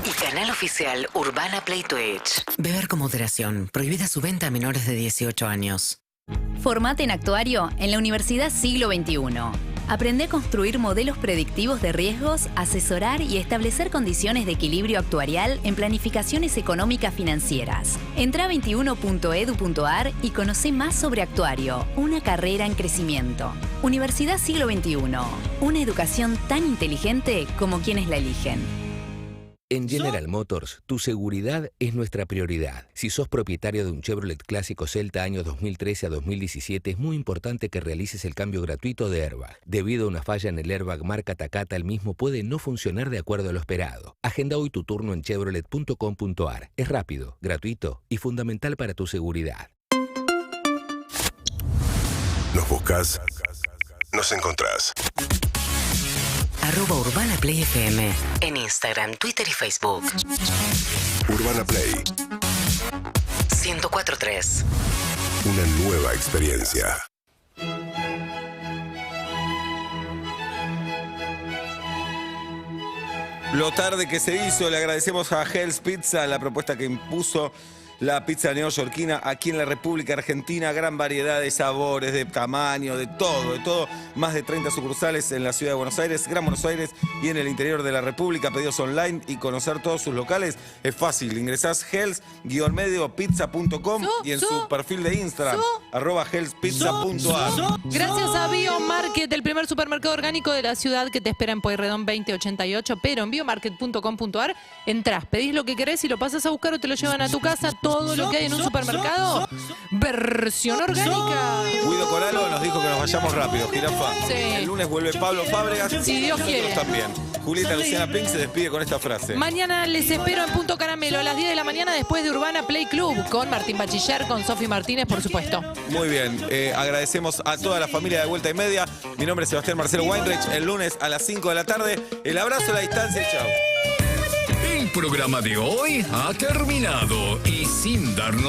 y canal oficial Urbana Play Twitch. Beber con moderación. Prohibida su venta a menores de 18 años. Formate en actuario en la Universidad Siglo XXI. Aprende a construir modelos predictivos de riesgos, asesorar y establecer condiciones de equilibrio actuarial en planificaciones económicas financieras. Entra a 21.edu.ar y conoce más sobre actuario, una carrera en crecimiento. Universidad Siglo XXI, una educación tan inteligente como quienes la eligen. En General Motors, tu seguridad es nuestra prioridad. Si sos propietario de un Chevrolet Clásico Celta años 2013 a 2017, es muy importante que realices el cambio gratuito de airbag. Debido a una falla en el airbag marca Takata, el mismo puede no funcionar de acuerdo a lo esperado. Agenda hoy tu turno en chevrolet.com.ar. Es rápido, gratuito y fundamental para tu seguridad. Nos buscas, nos encontrás. Urbana Play FM en Instagram, Twitter y Facebook. Urbana Play 104.3. Una nueva experiencia. Lo tarde que se hizo, le agradecemos a Hell's Pizza la propuesta que impuso la pizza neoyorquina aquí en la República Argentina. Gran variedad de sabores, de tamaño, de todo. Más de 30 sucursales en la ciudad de Buenos Aires, Gran Buenos Aires y en el interior de la República. Pedidos online y conocer todos sus locales es fácil. Ingresás hells-pizza.com y en su perfil de Instagram, @hellspizza.ar. Gracias a Biomarket, el primer supermercado orgánico de la ciudad que te espera en Pueyrredón 2088, pero en biomarket.com.ar entrás, pedís lo que querés y lo pasas a buscar o te lo llevan a tu casa. Todo lo que hay en un supermercado, versión orgánica. Guido Coralo nos dijo que nos vayamos rápido, jirafa. Sí. El lunes vuelve Pablo Fábregas. Si Dios nosotros quiere. también. Julieta Luciana Pink se despide con esta frase. Mañana les espero en Punto Caramelo a las 10 de la mañana después de Urbana Play Club con Martín Bachiller, con Sofi Martínez, por supuesto. Muy bien, agradecemos a toda la familia de Vuelta y Media. Mi nombre es Sebastián Marcelo Weinreich. El lunes a las 5 de la tarde. El abrazo a la distancia y chao. El programa de hoy ha terminado y sin darnos